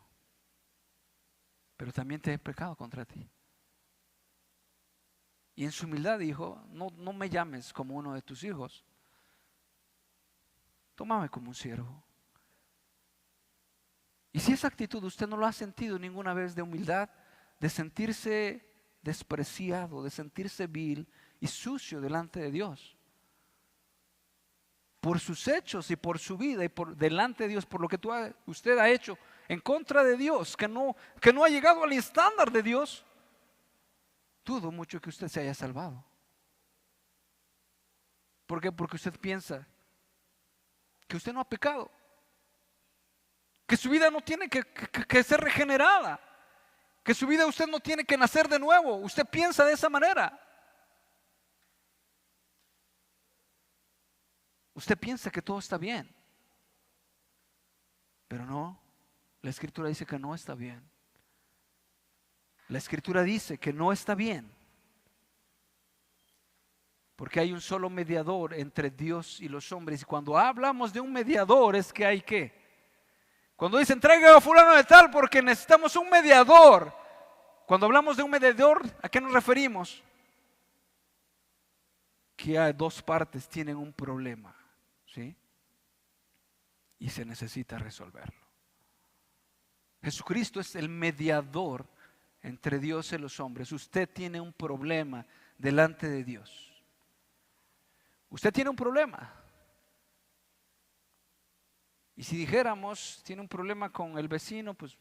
pero también te he pecado contra ti. Y en su humildad dijo, no me llames como uno de tus hijos, tómame como un siervo. Y si esa actitud usted no lo ha sentido ninguna vez, de humildad, de sentirse despreciado, de sentirse vil y sucio delante de Dios, por sus hechos y por su vida y por delante de Dios, por lo que usted ha hecho en contra de Dios, que no ha llegado al estándar de Dios, dudo mucho que usted se haya salvado. ¿Por qué? Porque usted piensa que usted no ha pecado, que su vida no tiene que ser regenerada, que su vida usted no tiene que nacer de nuevo. Usted piensa de esa manera. Usted piensa que todo está bien, pero no, la Escritura dice que no está bien. La Escritura dice que no está bien Porque hay un solo mediador entre Dios y los hombres. Y cuando hablamos de un mediador es que hay que. Cuando dicen traiga a fulano de tal porque necesitamos un mediador. Cuando hablamos de un mediador, ¿a qué nos referimos? Que hay dos partes tienen un problema, ¿sí? Y se necesita resolverlo. Jesucristo es el mediador entre Dios y los hombres. Usted tiene un problema delante de Dios. Usted tiene un problema. Y si dijéramos, tiene un problema con el vecino, pues,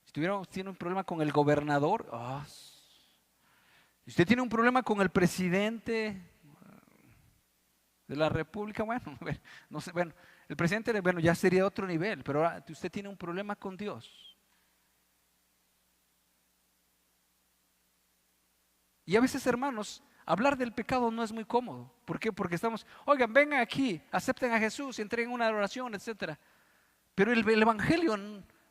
si tiene un problema con el gobernador, si usted tiene un problema con el presidente de la república, bueno, no sé, bueno, el presidente, bueno, ya sería otro nivel, pero ahora usted tiene un problema con Dios. Y a veces, hermanos, hablar del pecado no es muy cómodo. ¿Por qué? Porque estamos, oigan, vengan aquí, acepten a Jesús, entreguen una adoración, etc. Pero el evangelio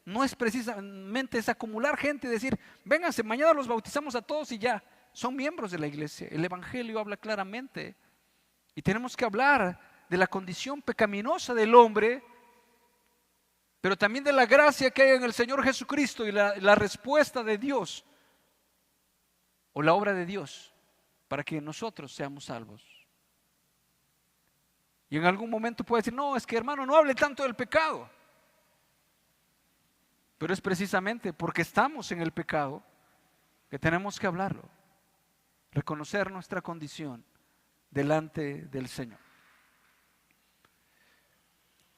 no es precisamente es acumular gente y decir, vénganse, mañana los bautizamos a todos y ya, son miembros de la iglesia. El evangelio habla claramente y tenemos que hablar de la condición pecaminosa del hombre, pero también de la gracia que hay en el Señor Jesucristo y la respuesta de Dios o la obra de Dios para que nosotros seamos salvos. Y en algún momento puede decir, no, es que hermano, no hable tanto del pecado. Pero es precisamente porque estamos en el pecado que tenemos que hablarlo, reconocer nuestra condición delante del Señor.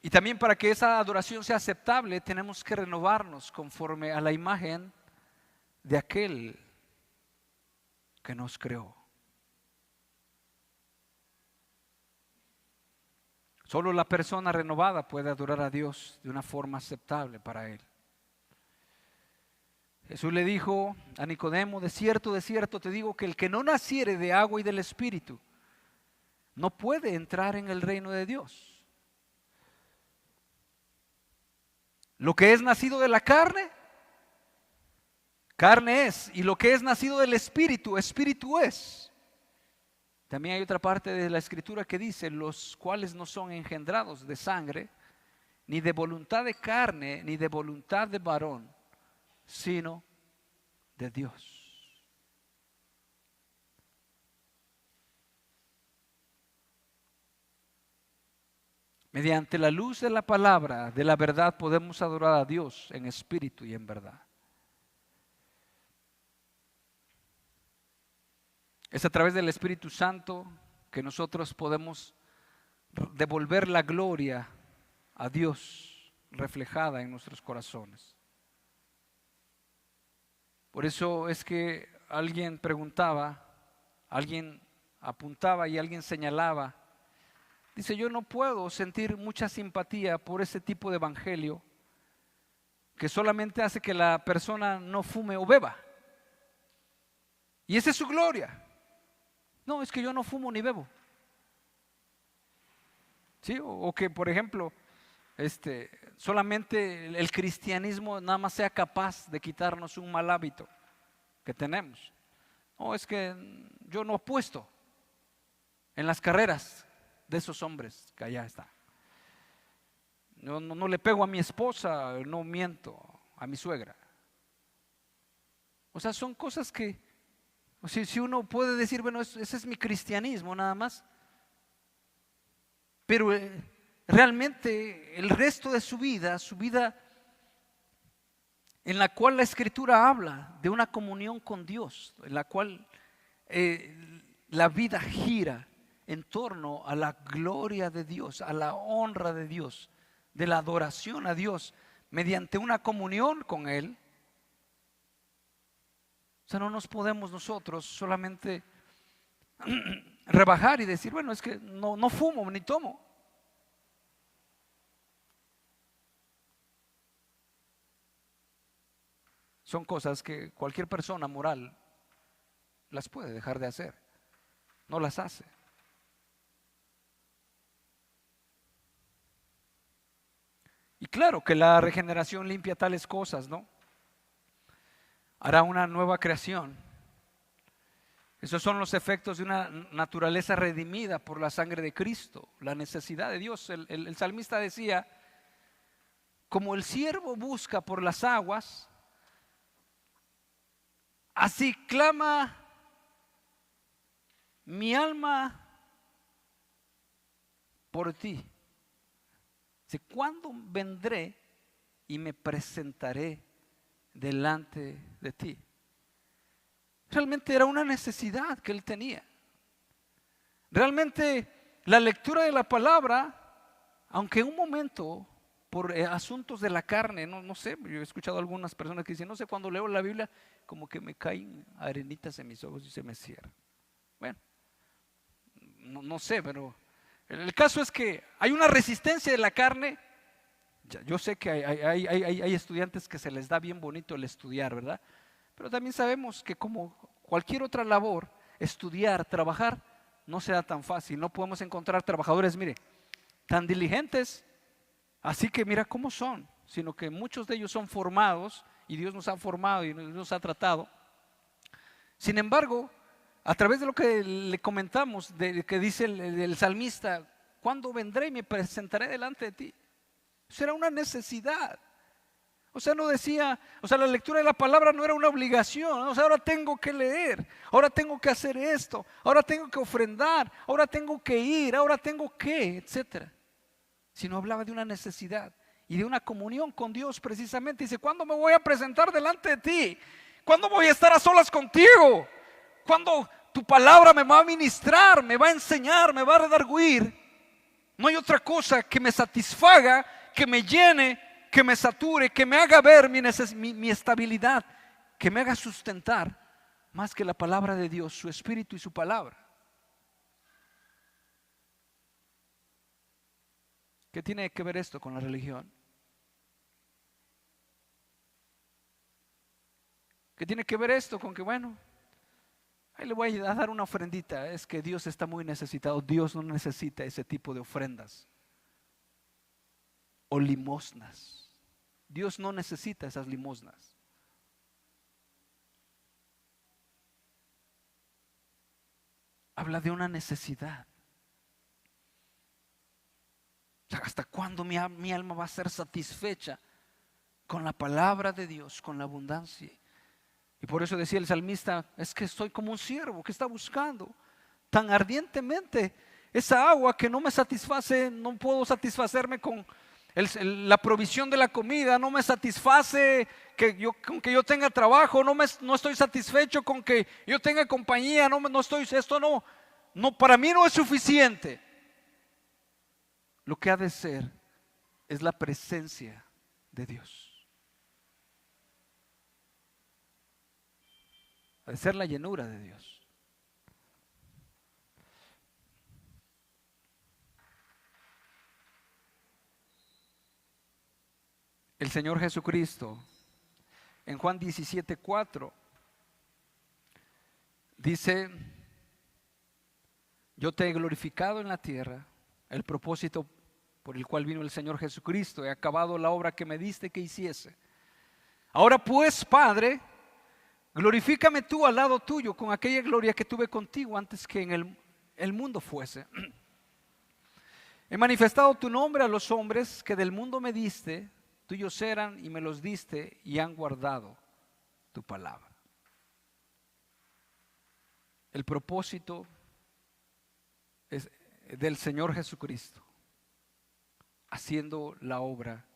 Y también para que esa adoración sea aceptable, tenemos que renovarnos conforme a la imagen de aquel que nos creó. Solo la persona renovada puede adorar a Dios de una forma aceptable para Él. Jesús le dijo a Nicodemo, de cierto te digo que el que no naciere de agua y del Espíritu no puede entrar en el reino de Dios. Lo que es nacido de la carne, carne es, y lo que es nacido del Espíritu, Espíritu es. También hay otra parte de la Escritura que dice, los cuales no son engendrados de sangre, ni de voluntad de carne, ni de voluntad de varón, sino de Dios. Mediante la luz de la palabra, de la verdad, podemos adorar a Dios en espíritu y en verdad. Es a través del Espíritu Santo que nosotros podemos devolver la gloria a Dios reflejada en nuestros corazones. Por eso es que alguien preguntaba, alguien apuntaba y alguien señalaba. Dice, yo no puedo sentir mucha simpatía por ese tipo de evangelio que solamente hace que la persona no fume o beba. Y esa es su gloria. No, es que yo no fumo ni bebo. ¿Sí? O que, por ejemplo, solamente el cristianismo nada más sea capaz de quitarnos un mal hábito que tenemos. No, es que yo no apuesto en las carreras de esos hombres que allá están. No le pego a mi esposa, no miento a mi suegra. O sea, son cosas que, si uno puede decir, bueno, ese es mi cristianismo nada más, pero realmente el resto de su vida en la cual la Escritura habla de una comunión con Dios, en la cual la vida gira en torno a la gloria de Dios, a la honra de Dios, de la adoración a Dios, mediante una comunión con Él. O sea, no nos podemos nosotros solamente rebajar y decir, bueno, es que no fumo ni tomo. Son cosas que cualquier persona moral las puede dejar de hacer, no las hace. Y claro que la regeneración limpia tales cosas, ¿no? Hará una nueva creación. Esos son los efectos de una naturaleza redimida por la sangre de Cristo, la necesidad de Dios. El salmista decía, como el siervo busca por las aguas, así clama mi alma por ti. Dice, ¿cuándo vendré y me presentaré delante de ti? Realmente era una necesidad que él tenía. Realmente la lectura de la palabra, aunque en un momento por asuntos de la carne, no sé, yo he escuchado a algunas personas que dicen, no sé, cuando leo la Biblia como que me caen arenitas en mis ojos y se me cierran. Bueno, no sé, pero el caso es que hay una resistencia de la carne. Yo sé que hay estudiantes que se les da bien bonito el estudiar, ¿verdad? Pero también sabemos que como cualquier otra labor, estudiar, trabajar, no será tan fácil. No podemos encontrar trabajadores, mire, tan diligentes, así que mira cómo son, sino que muchos de ellos son formados y Dios nos ha formado y nos ha tratado. Sin embargo, a través de lo que le comentamos, de que dice el salmista, ¿cuándo vendré y me presentaré delante de ti? Eso era una necesidad. O sea, no decía, o sea, la lectura de la palabra no era una obligación. O sea, ahora tengo que leer, ahora tengo que hacer esto, ahora tengo que ofrendar, ahora tengo que ir, ahora tengo que, etcétera. Sino hablaba de una necesidad y de una comunión con Dios precisamente. Dice, ¿cuándo me voy a presentar delante de ti? ¿Cuándo voy a estar a solas contigo? ¿Cuándo tu palabra me va a ministrar, me va a enseñar, me va a redarguir? No hay otra cosa que me satisfaga, que me llene, que me sature, que me haga ver mi estabilidad, que me haga sustentar más que la palabra de Dios, su espíritu y su palabra. ¿Qué tiene que ver esto con la religión? ¿Qué tiene que ver esto con que, bueno, ahí le voy a dar una ofrendita? Es que Dios está muy necesitado. Dios no necesita ese tipo de ofrendas o limosnas. Dios no necesita esas limosnas. Habla de una necesidad. ¿Hasta cuándo mi alma va a ser satisfecha con la palabra de Dios, con la abundancia? Y por eso decía el salmista, es que estoy como un siervo que está buscando tan ardientemente esa agua que no me satisface, no puedo satisfacerme con la provisión de la comida, no me satisface con que yo tenga trabajo, no estoy satisfecho con que yo tenga compañía, esto no, para mí no es suficiente. Lo que ha de ser es la presencia de Dios. Ha de ser la llenura de Dios. El Señor Jesucristo en Juan 17:4 dice, yo te he glorificado en la tierra, el propósito por el cual vino el Señor Jesucristo, he acabado la obra que me diste que hiciese. Ahora pues, Padre, glorifícame tú al lado tuyo con aquella gloria que tuve contigo antes que en el mundo fuese. He manifestado tu nombre a los hombres que del mundo me diste, tuyos eran y me los diste y han guardado tu palabra. El propósito es del Señor Jesucristo, haciendo la obra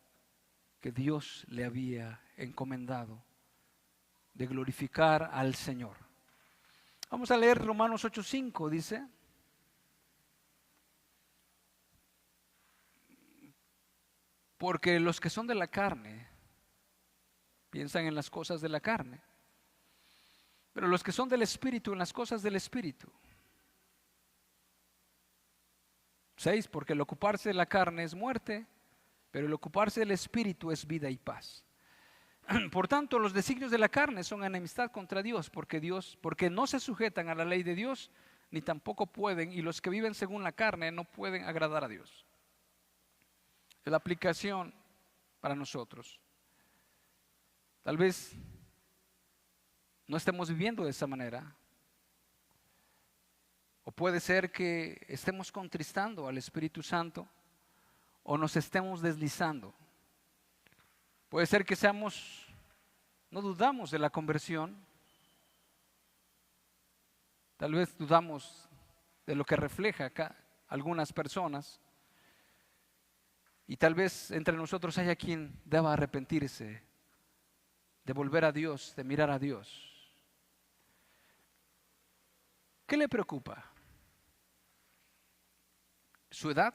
que Dios le había encomendado, de glorificar al Señor. Vamos a leer Romanos 8:5, dice: porque los que son de la carne piensan en las cosas de la carne, pero los que son del Espíritu en las cosas del Espíritu. 6, porque el ocuparse de la carne es muerte, pero el ocuparse del Espíritu es vida y paz. Por tanto, los designios de la carne son enemistad contra Dios, porque no se sujetan a la ley de Dios, ni tampoco pueden, y los que viven según la carne no pueden agradar a Dios. Es la aplicación para nosotros. Tal vez no estemos viviendo de esa manera, O puede ser que estemos contristando al Espíritu Santo o nos estemos deslizando. Puede ser que no dudamos de la conversión, tal vez dudamos de lo que refleja acá algunas personas, y tal vez entre nosotros haya quien deba arrepentirse, de volver a Dios, de mirar a Dios. ¿Qué le preocupa? ¿Su edad?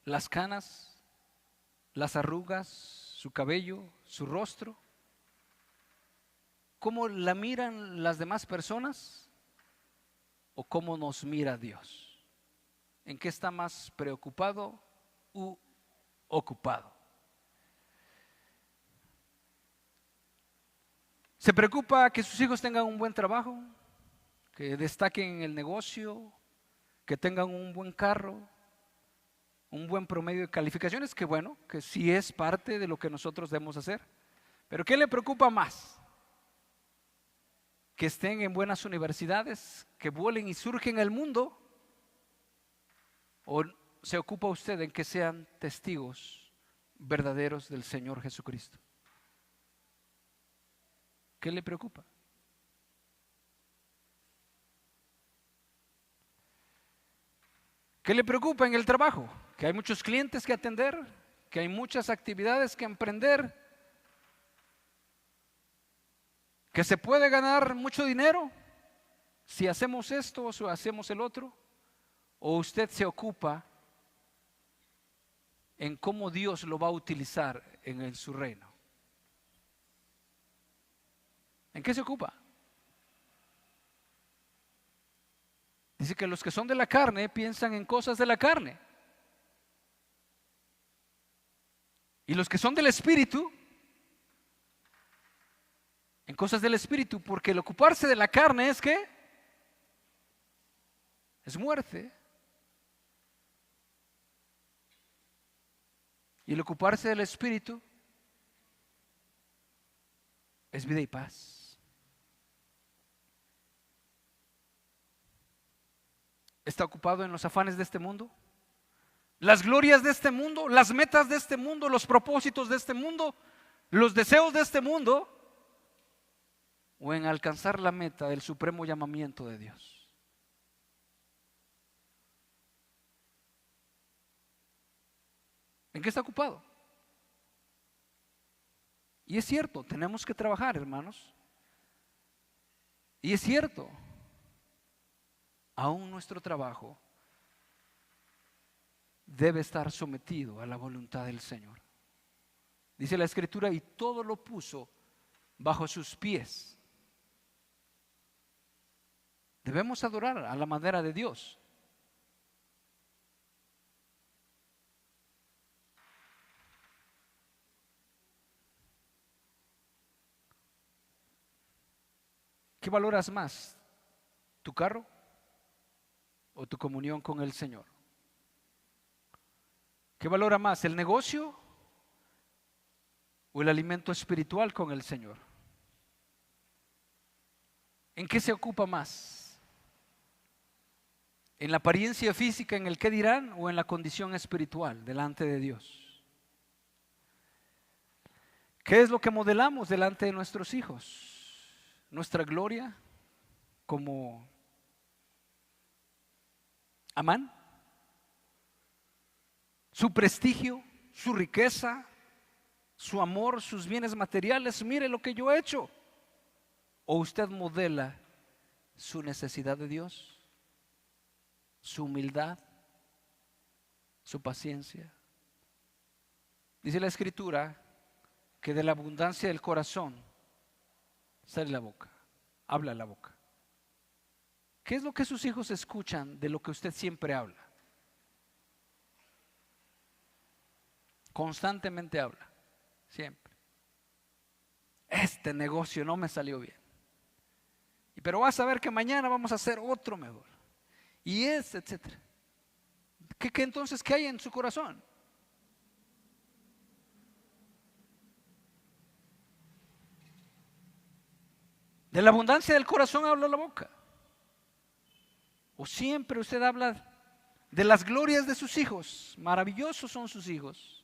¿Las canas? ¿Las arrugas? ¿Su cabello? ¿Su rostro? ¿Cómo la miran las demás personas? ¿O cómo nos mira Dios? ¿En qué está más preocupado u ocupado? ¿Se preocupa que sus hijos tengan un buen trabajo, que destaquen en el negocio, que tengan un buen carro, un buen promedio de calificaciones? Que bueno, que sí es parte de lo que nosotros debemos hacer. Pero ¿qué le preocupa más? ¿Que estén en buenas universidades, que vuelen y surgen en el mundo? ¿O se ocupa usted en que sean testigos verdaderos del Señor Jesucristo? ¿Qué le preocupa? ¿Qué le preocupa en el trabajo? Que hay muchos clientes que atender, que hay muchas actividades que emprender, que se puede ganar mucho dinero si hacemos esto o si hacemos el otro. ¿O usted se ocupa en cómo Dios lo va a utilizar en su reino? ¿En qué se ocupa? Dice que los que son de la carne piensan en cosas de la carne. Y los que son del Espíritu, en cosas del Espíritu, porque el ocuparse de la carne es ¿qué? Es muerte. Y el ocuparse del Espíritu es vida y paz. ¿Está ocupado en los afanes de este mundo? ¿Las glorias de este mundo? ¿Las metas de este mundo? ¿Los propósitos de este mundo? ¿Los deseos de este mundo? ¿O en alcanzar la meta del supremo llamamiento de Dios? ¿En qué está ocupado? Y es cierto, tenemos que trabajar, hermanos. Y es cierto, aún nuestro trabajo debe estar sometido a la voluntad del Señor. Dice la Escritura, y todo lo puso bajo sus pies. Debemos adorar a la manera de Dios. ¿Qué valoras más? ¿Tu carro o tu comunión con el Señor? ¿Qué valora más? ¿El negocio o el alimento espiritual con el Señor? ¿En qué se ocupa más? ¿En la apariencia física, en el qué dirán, o en la condición espiritual delante de Dios? ¿Qué es lo que modelamos delante de nuestros hijos? ¿Nuestra gloria como Amán? ¿Su prestigio, su riqueza, su amor, sus bienes materiales? Mire lo que yo he hecho. ¿O usted modela su necesidad de Dios, su humildad, su paciencia? Dice la Escritura que de la abundancia del corazón sale la boca, habla la boca. ¿Qué es lo que sus hijos escuchan de lo que usted siempre habla? Constantemente habla, siempre. Este negocio no me salió bien. Pero vas a ver que mañana vamos a hacer otro mejor. Y etcétera. ¿Qué entonces qué hay en su corazón? De la abundancia del corazón habla la boca. ¿O siempre usted habla de las glorias de sus hijos? Maravillosos son sus hijos.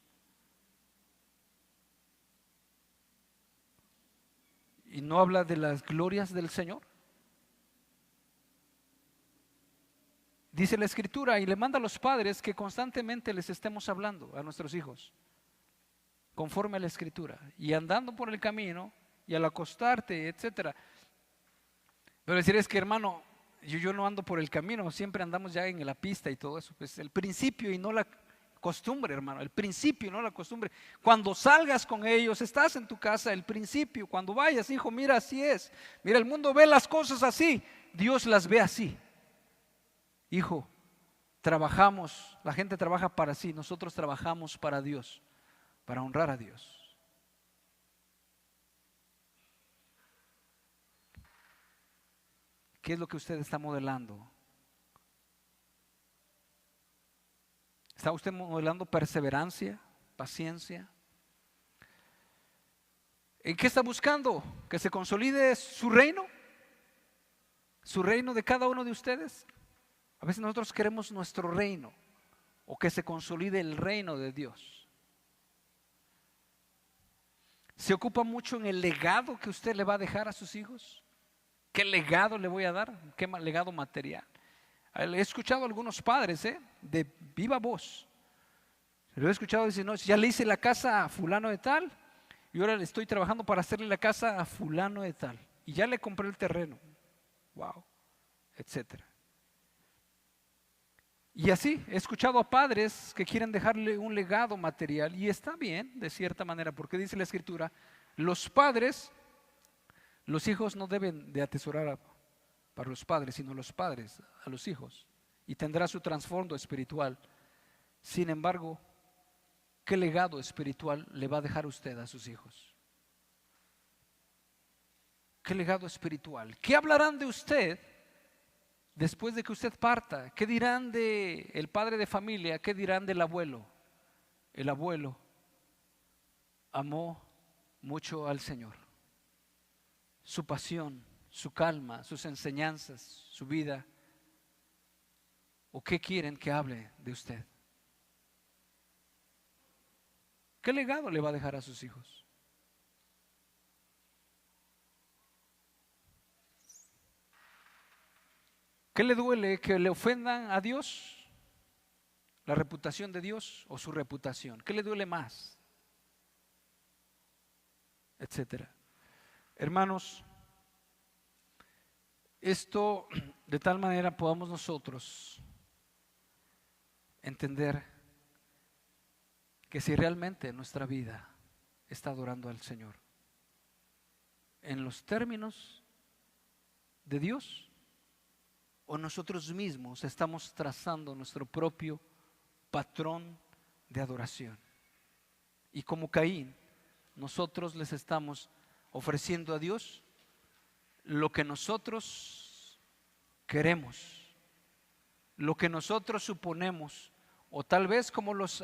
¿Y no habla de las glorias del Señor? Dice la Escritura, y le manda a los padres que constantemente les estemos hablando a nuestros hijos, conforme a la Escritura, y andando por el camino, y al acostarte, etcétera. Pero decir es que, hermano, yo no ando por el camino, siempre andamos ya en la pista y todo eso. Pues el principio y no la costumbre, hermano, el principio y no la costumbre. Cuando salgas con ellos, estás en tu casa, el principio, cuando vayas, hijo, mira, así es. Mira, el mundo ve las cosas así, Dios las ve así. Hijo, trabajamos, la gente trabaja para sí, nosotros trabajamos para Dios, para honrar a Dios. ¿Qué es lo que usted está modelando? ¿Está usted modelando perseverancia, paciencia? ¿En qué está buscando? ¿Que se consolide su reino? ¿Su reino de cada uno de ustedes? A veces nosotros queremos nuestro reino, o que se consolide el reino de Dios. ¿Se ocupa mucho en el legado que usted le va a dejar a sus hijos? ¿Qué legado le voy a dar? ¿Qué legado material? He escuchado a algunos padres de viva voz. Lo he escuchado decir, no, ya le hice la casa a fulano de tal, y ahora le estoy trabajando para hacerle la casa a fulano de tal, y ya le compré el terreno. Wow, etcétera. Y así, he escuchado a padres que quieren dejarle un legado material, y está bien, de cierta manera, porque dice la Escritura, los padres, los hijos no deben de atesorar para los padres, sino los padres a los hijos, y tendrá su trasfondo espiritual. Sin embargo, ¿qué legado espiritual le va a dejar usted a sus hijos? ¿Qué legado espiritual? ¿Qué hablarán de usted después de que usted parta? ¿Qué dirán de el padre de familia? ¿Qué dirán del abuelo? El abuelo amó mucho al Señor. Su pasión, su calma, sus enseñanzas, su vida. ¿O qué quieren que hable de usted? ¿Qué legado le va a dejar a sus hijos? ¿Qué le duele? ¿Que le ofendan a Dios? ¿La reputación de Dios o su reputación? ¿Qué le duele más? Etcétera. Hermanos, esto de tal manera podamos nosotros entender que si realmente nuestra vida está adorando al Señor en los términos de Dios, o nosotros mismos estamos trazando nuestro propio patrón de adoración, y como Caín, nosotros les estamos ofreciendo a Dios lo que nosotros queremos, lo que nosotros suponemos, o tal vez como los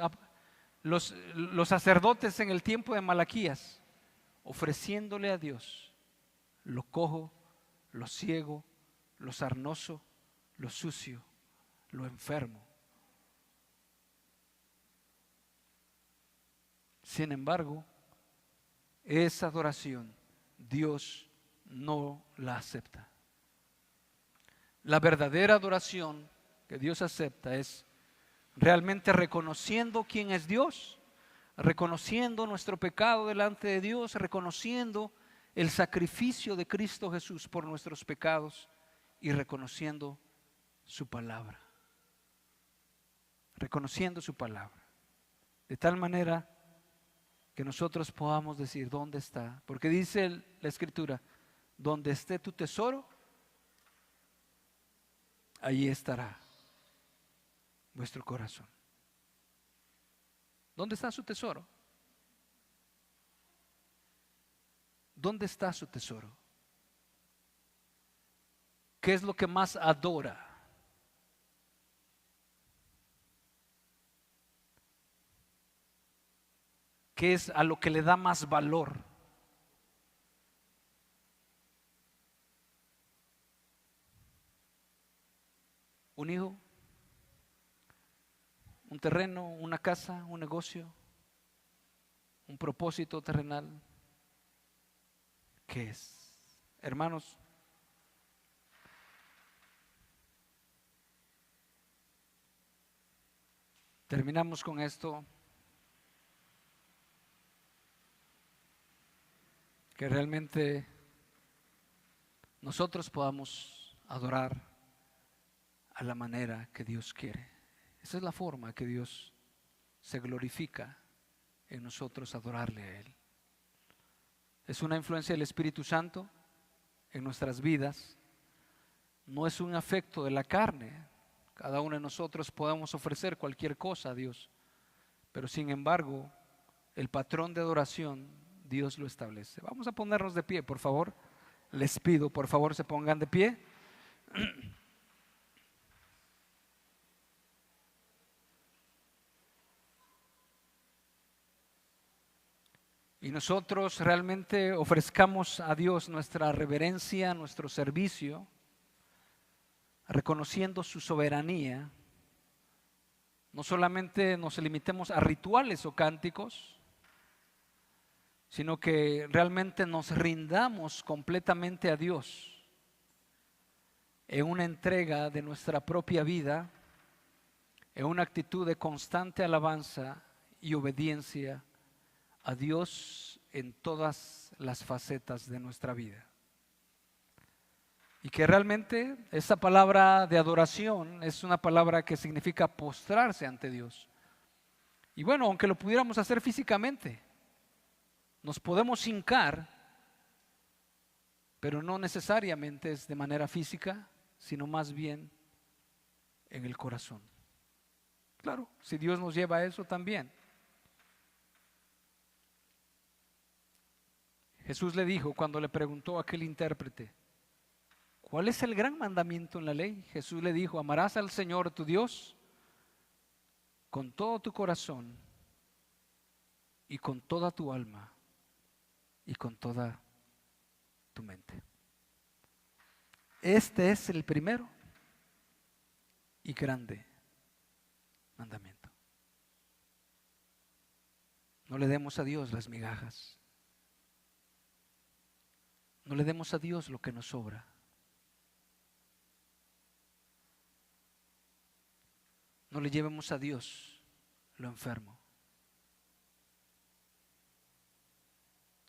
sacerdotes en el tiempo de Malaquías, ofreciéndole a Dios lo cojo, lo ciego, lo sarnoso, lo sucio, lo enfermo. Sin embargo, esa adoración Dios no la acepta. La verdadera adoración que Dios acepta es realmente reconociendo quién es Dios, reconociendo nuestro pecado delante de Dios, reconociendo el sacrificio de Cristo Jesús por nuestros pecados y reconociendo su palabra. Reconociendo su palabra. De tal manera que nosotros podamos decir, ¿dónde está? Porque dice la Escritura, donde esté tu tesoro, allí estará vuestro corazón. ¿Dónde está su tesoro? ¿Dónde está su tesoro? ¿Qué es lo que más adora? ¿Qué es a lo que le da más valor? un hijo, un terreno, una casa, un negocio, un propósito terrenal. ¿Qué es? Hermanos, terminamos con esto. Que realmente nosotros podamos adorar a la manera que Dios quiere. Esa es la forma que Dios se glorifica en nosotros, adorarle a Él. Es una influencia del Espíritu Santo en nuestras vidas. No es un afecto de la carne. Cada uno de nosotros podemos ofrecer cualquier cosa a Dios, pero sin embargo, el patrón de adoración Dios lo establece. Vamos a ponernos de pie, por favor. Les pido, por favor, se pongan de pie. Y nosotros realmente ofrezcamos a Dios nuestra reverencia, nuestro servicio, reconociendo su soberanía. No solamente nos limitemos a rituales o cánticos, sino que realmente nos rindamos completamente a Dios en una entrega de nuestra propia vida, en una actitud de constante alabanza y obediencia a Dios en todas las facetas de nuestra vida. Y que realmente esa palabra de adoración es una palabra que significa postrarse ante Dios. Y bueno, aunque lo pudiéramos hacer físicamente, nos podemos hincar, pero no necesariamente es de manera física, sino más bien en el corazón. Claro, si Dios nos lleva a eso también. Jesús le dijo cuando le preguntó a aquel intérprete, ¿cuál es el gran mandamiento en la ley? Jesús le dijo, amarás al Señor tu Dios con todo tu corazón y con toda tu alma y con toda tu mente. Este es el primero y grande mandamiento. No le demos a Dios las migajas. No le demos a Dios lo que nos sobra. No le llevemos a Dios lo enfermo,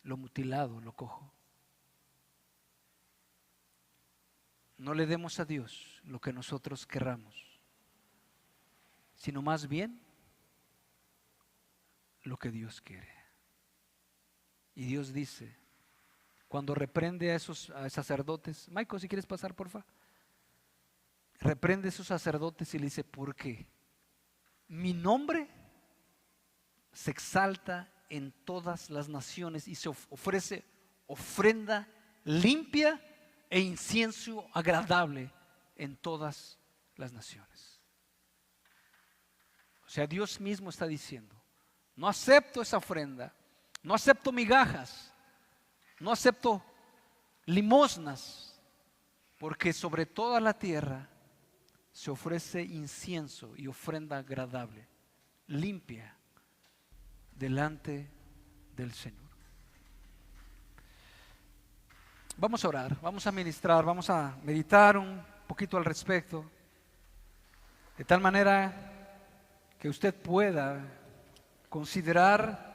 lo mutilado, lo cojo. No le demos a Dios lo que nosotros querramos, sino más bien lo que Dios quiere. Y Dios dice, cuando reprende a esos sacerdotes, Michael, si quieres pasar, porfa. Reprende a esos sacerdotes y le dice, ¿por qué? Mi nombre se exalta en todas las naciones y se ofrece ofrenda limpia e incienso agradable en todas las naciones. O sea, Dios mismo está diciendo, no acepto esa ofrenda, no acepto migajas, no acepto limosnas, porque sobre toda la tierra se ofrece incienso y ofrenda agradable, limpia, delante del Señor. Vamos a orar, vamos a ministrar, vamos a meditar un poquito al respecto, de tal manera que usted pueda considerar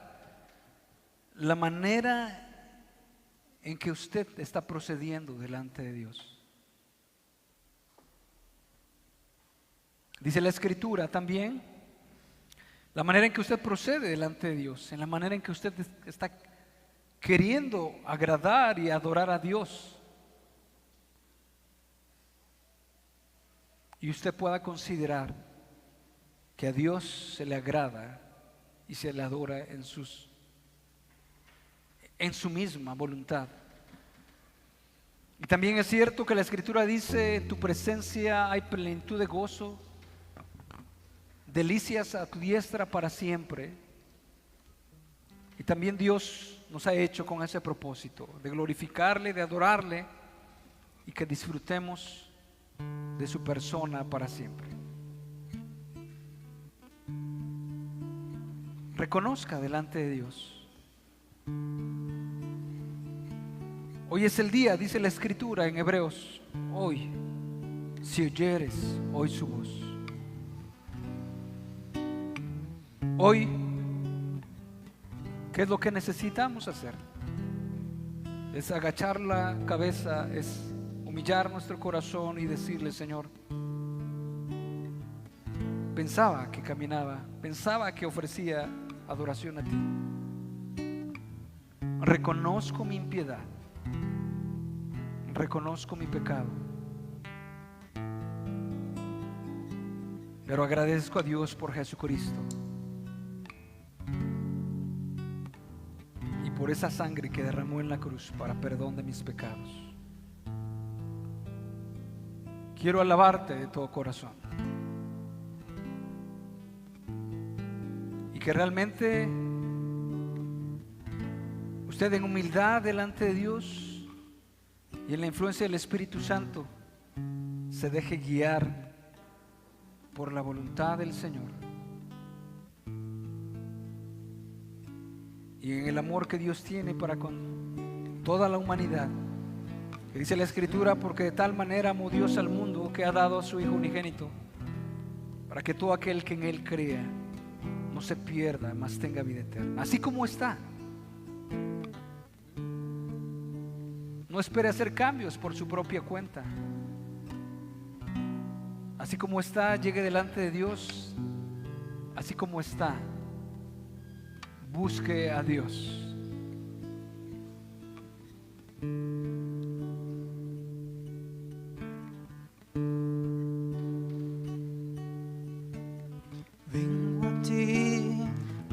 la manera en que usted está procediendo delante de Dios. Dice la Escritura también, la manera en que usted procede delante de Dios, en la manera en que usted está queriendo agradar y adorar a Dios. Y usted pueda considerar que a Dios se le agrada y se le adora en su misma voluntad. Y también es cierto que la Escritura dice, en tu presencia hay plenitud de gozo, delicias a tu diestra para siempre. Y también Dios nos ha hecho con ese propósito de glorificarle, de adorarle y que disfrutemos de su persona para siempre. Reconozca delante de Dios. Hoy es el día, dice la Escritura en Hebreos. Hoy, si oyeres hoy su voz. Hoy, ¿qué es lo que necesitamos hacer? Es agachar la cabeza, es humillar nuestro corazón y decirle: Señor, pensaba que caminaba, pensaba que ofrecía adoración a ti. Reconozco mi impiedad, reconozco mi pecado, pero agradezco a Dios por Jesucristo y por esa sangre que derramó en la cruz para perdón de mis pecados. Quiero alabarte de todo corazón y que realmente usted, en humildad delante de Dios y en la influencia del Espíritu Santo, se deje guiar por la voluntad del Señor y en el amor que Dios tiene para con toda la humanidad. Que dice la Escritura: porque de tal manera amó Dios al mundo que ha dado a su Hijo unigénito, para que todo aquel que en Él crea no se pierda, mas tenga vida eterna. Así como está. No espere hacer cambios por su propia cuenta. Así como está, llegue delante de Dios. Así como está, busque a Dios. Vengo a ti,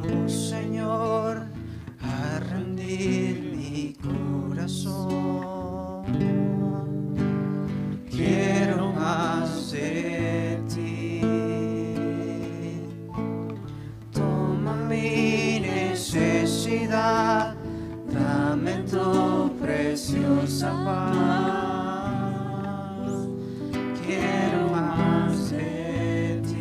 oh Señor, a rendir mi corazón. Quiero más de ti. Toma mi necesidad, dame tu preciosa paz. Quiero más de ti.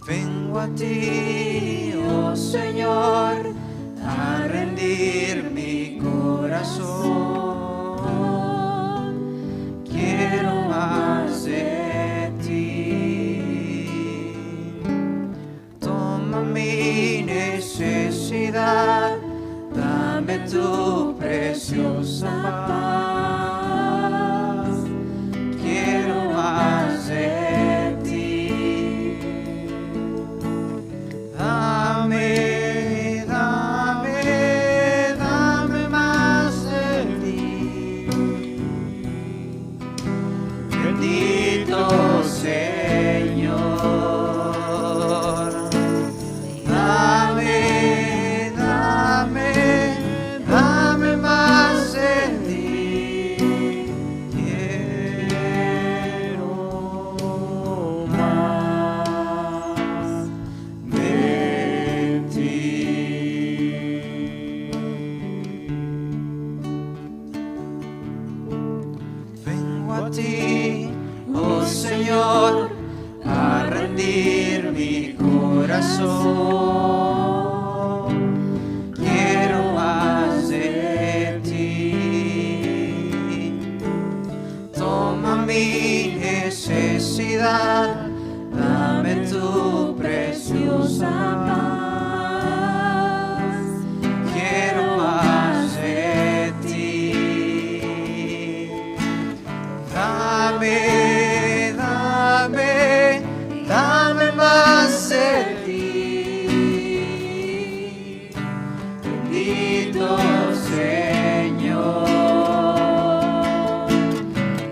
Vengo a ti, oh Señor, a rendir mi corazón. Quiero más de ti. Toma mi necesidad, dame tu preciosa paz. Quiero más de ti. Dame, dame, dame más de ti. Bendito Señor. Dame, dame, dame más de ti. Quiero más de ti. Vengo a ti, oh Señor, a rendir mi corazón. Quiero más de ti. Toma mi necesidad, dame tu preciosa paz. Quiero más de ti. Dame, dame, dame más de ti. Bendito Señor.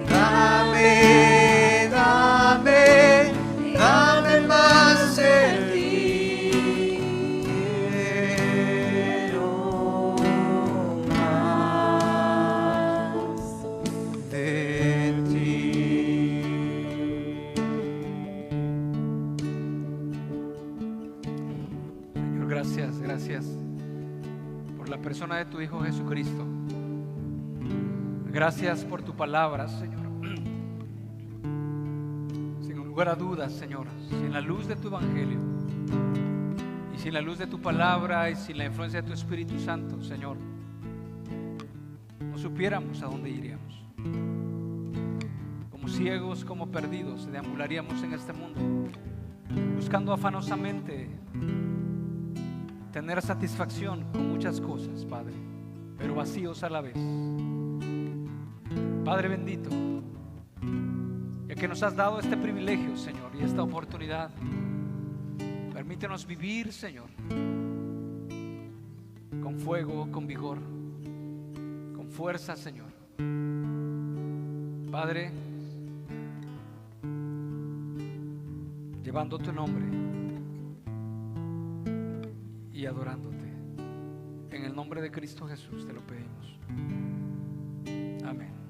Dame, dame, dame más de ti. Quiero más de ti. Señor, gracias, gracias por la persona de tu Hijo Jesucristo. Gracias por tu palabra, Señor. Sin lugar a dudas, Señor, sin la luz de tu evangelio y sin la luz de tu palabra y sin la influencia de tu Espíritu Santo, Señor, no supiéramos a dónde iríamos. Como ciegos, como perdidos, deambularíamos en este mundo, buscando afanosamente tener satisfacción con muchas cosas, Padre, pero vacíos a la vez. Padre bendito, ya que nos has dado este privilegio, Señor, y esta oportunidad, permítenos vivir, Señor, con fuego, con vigor, con fuerza, Señor. Padre, llevando tu nombre y adorándote. En el nombre de Cristo Jesús te lo pedimos. Amén.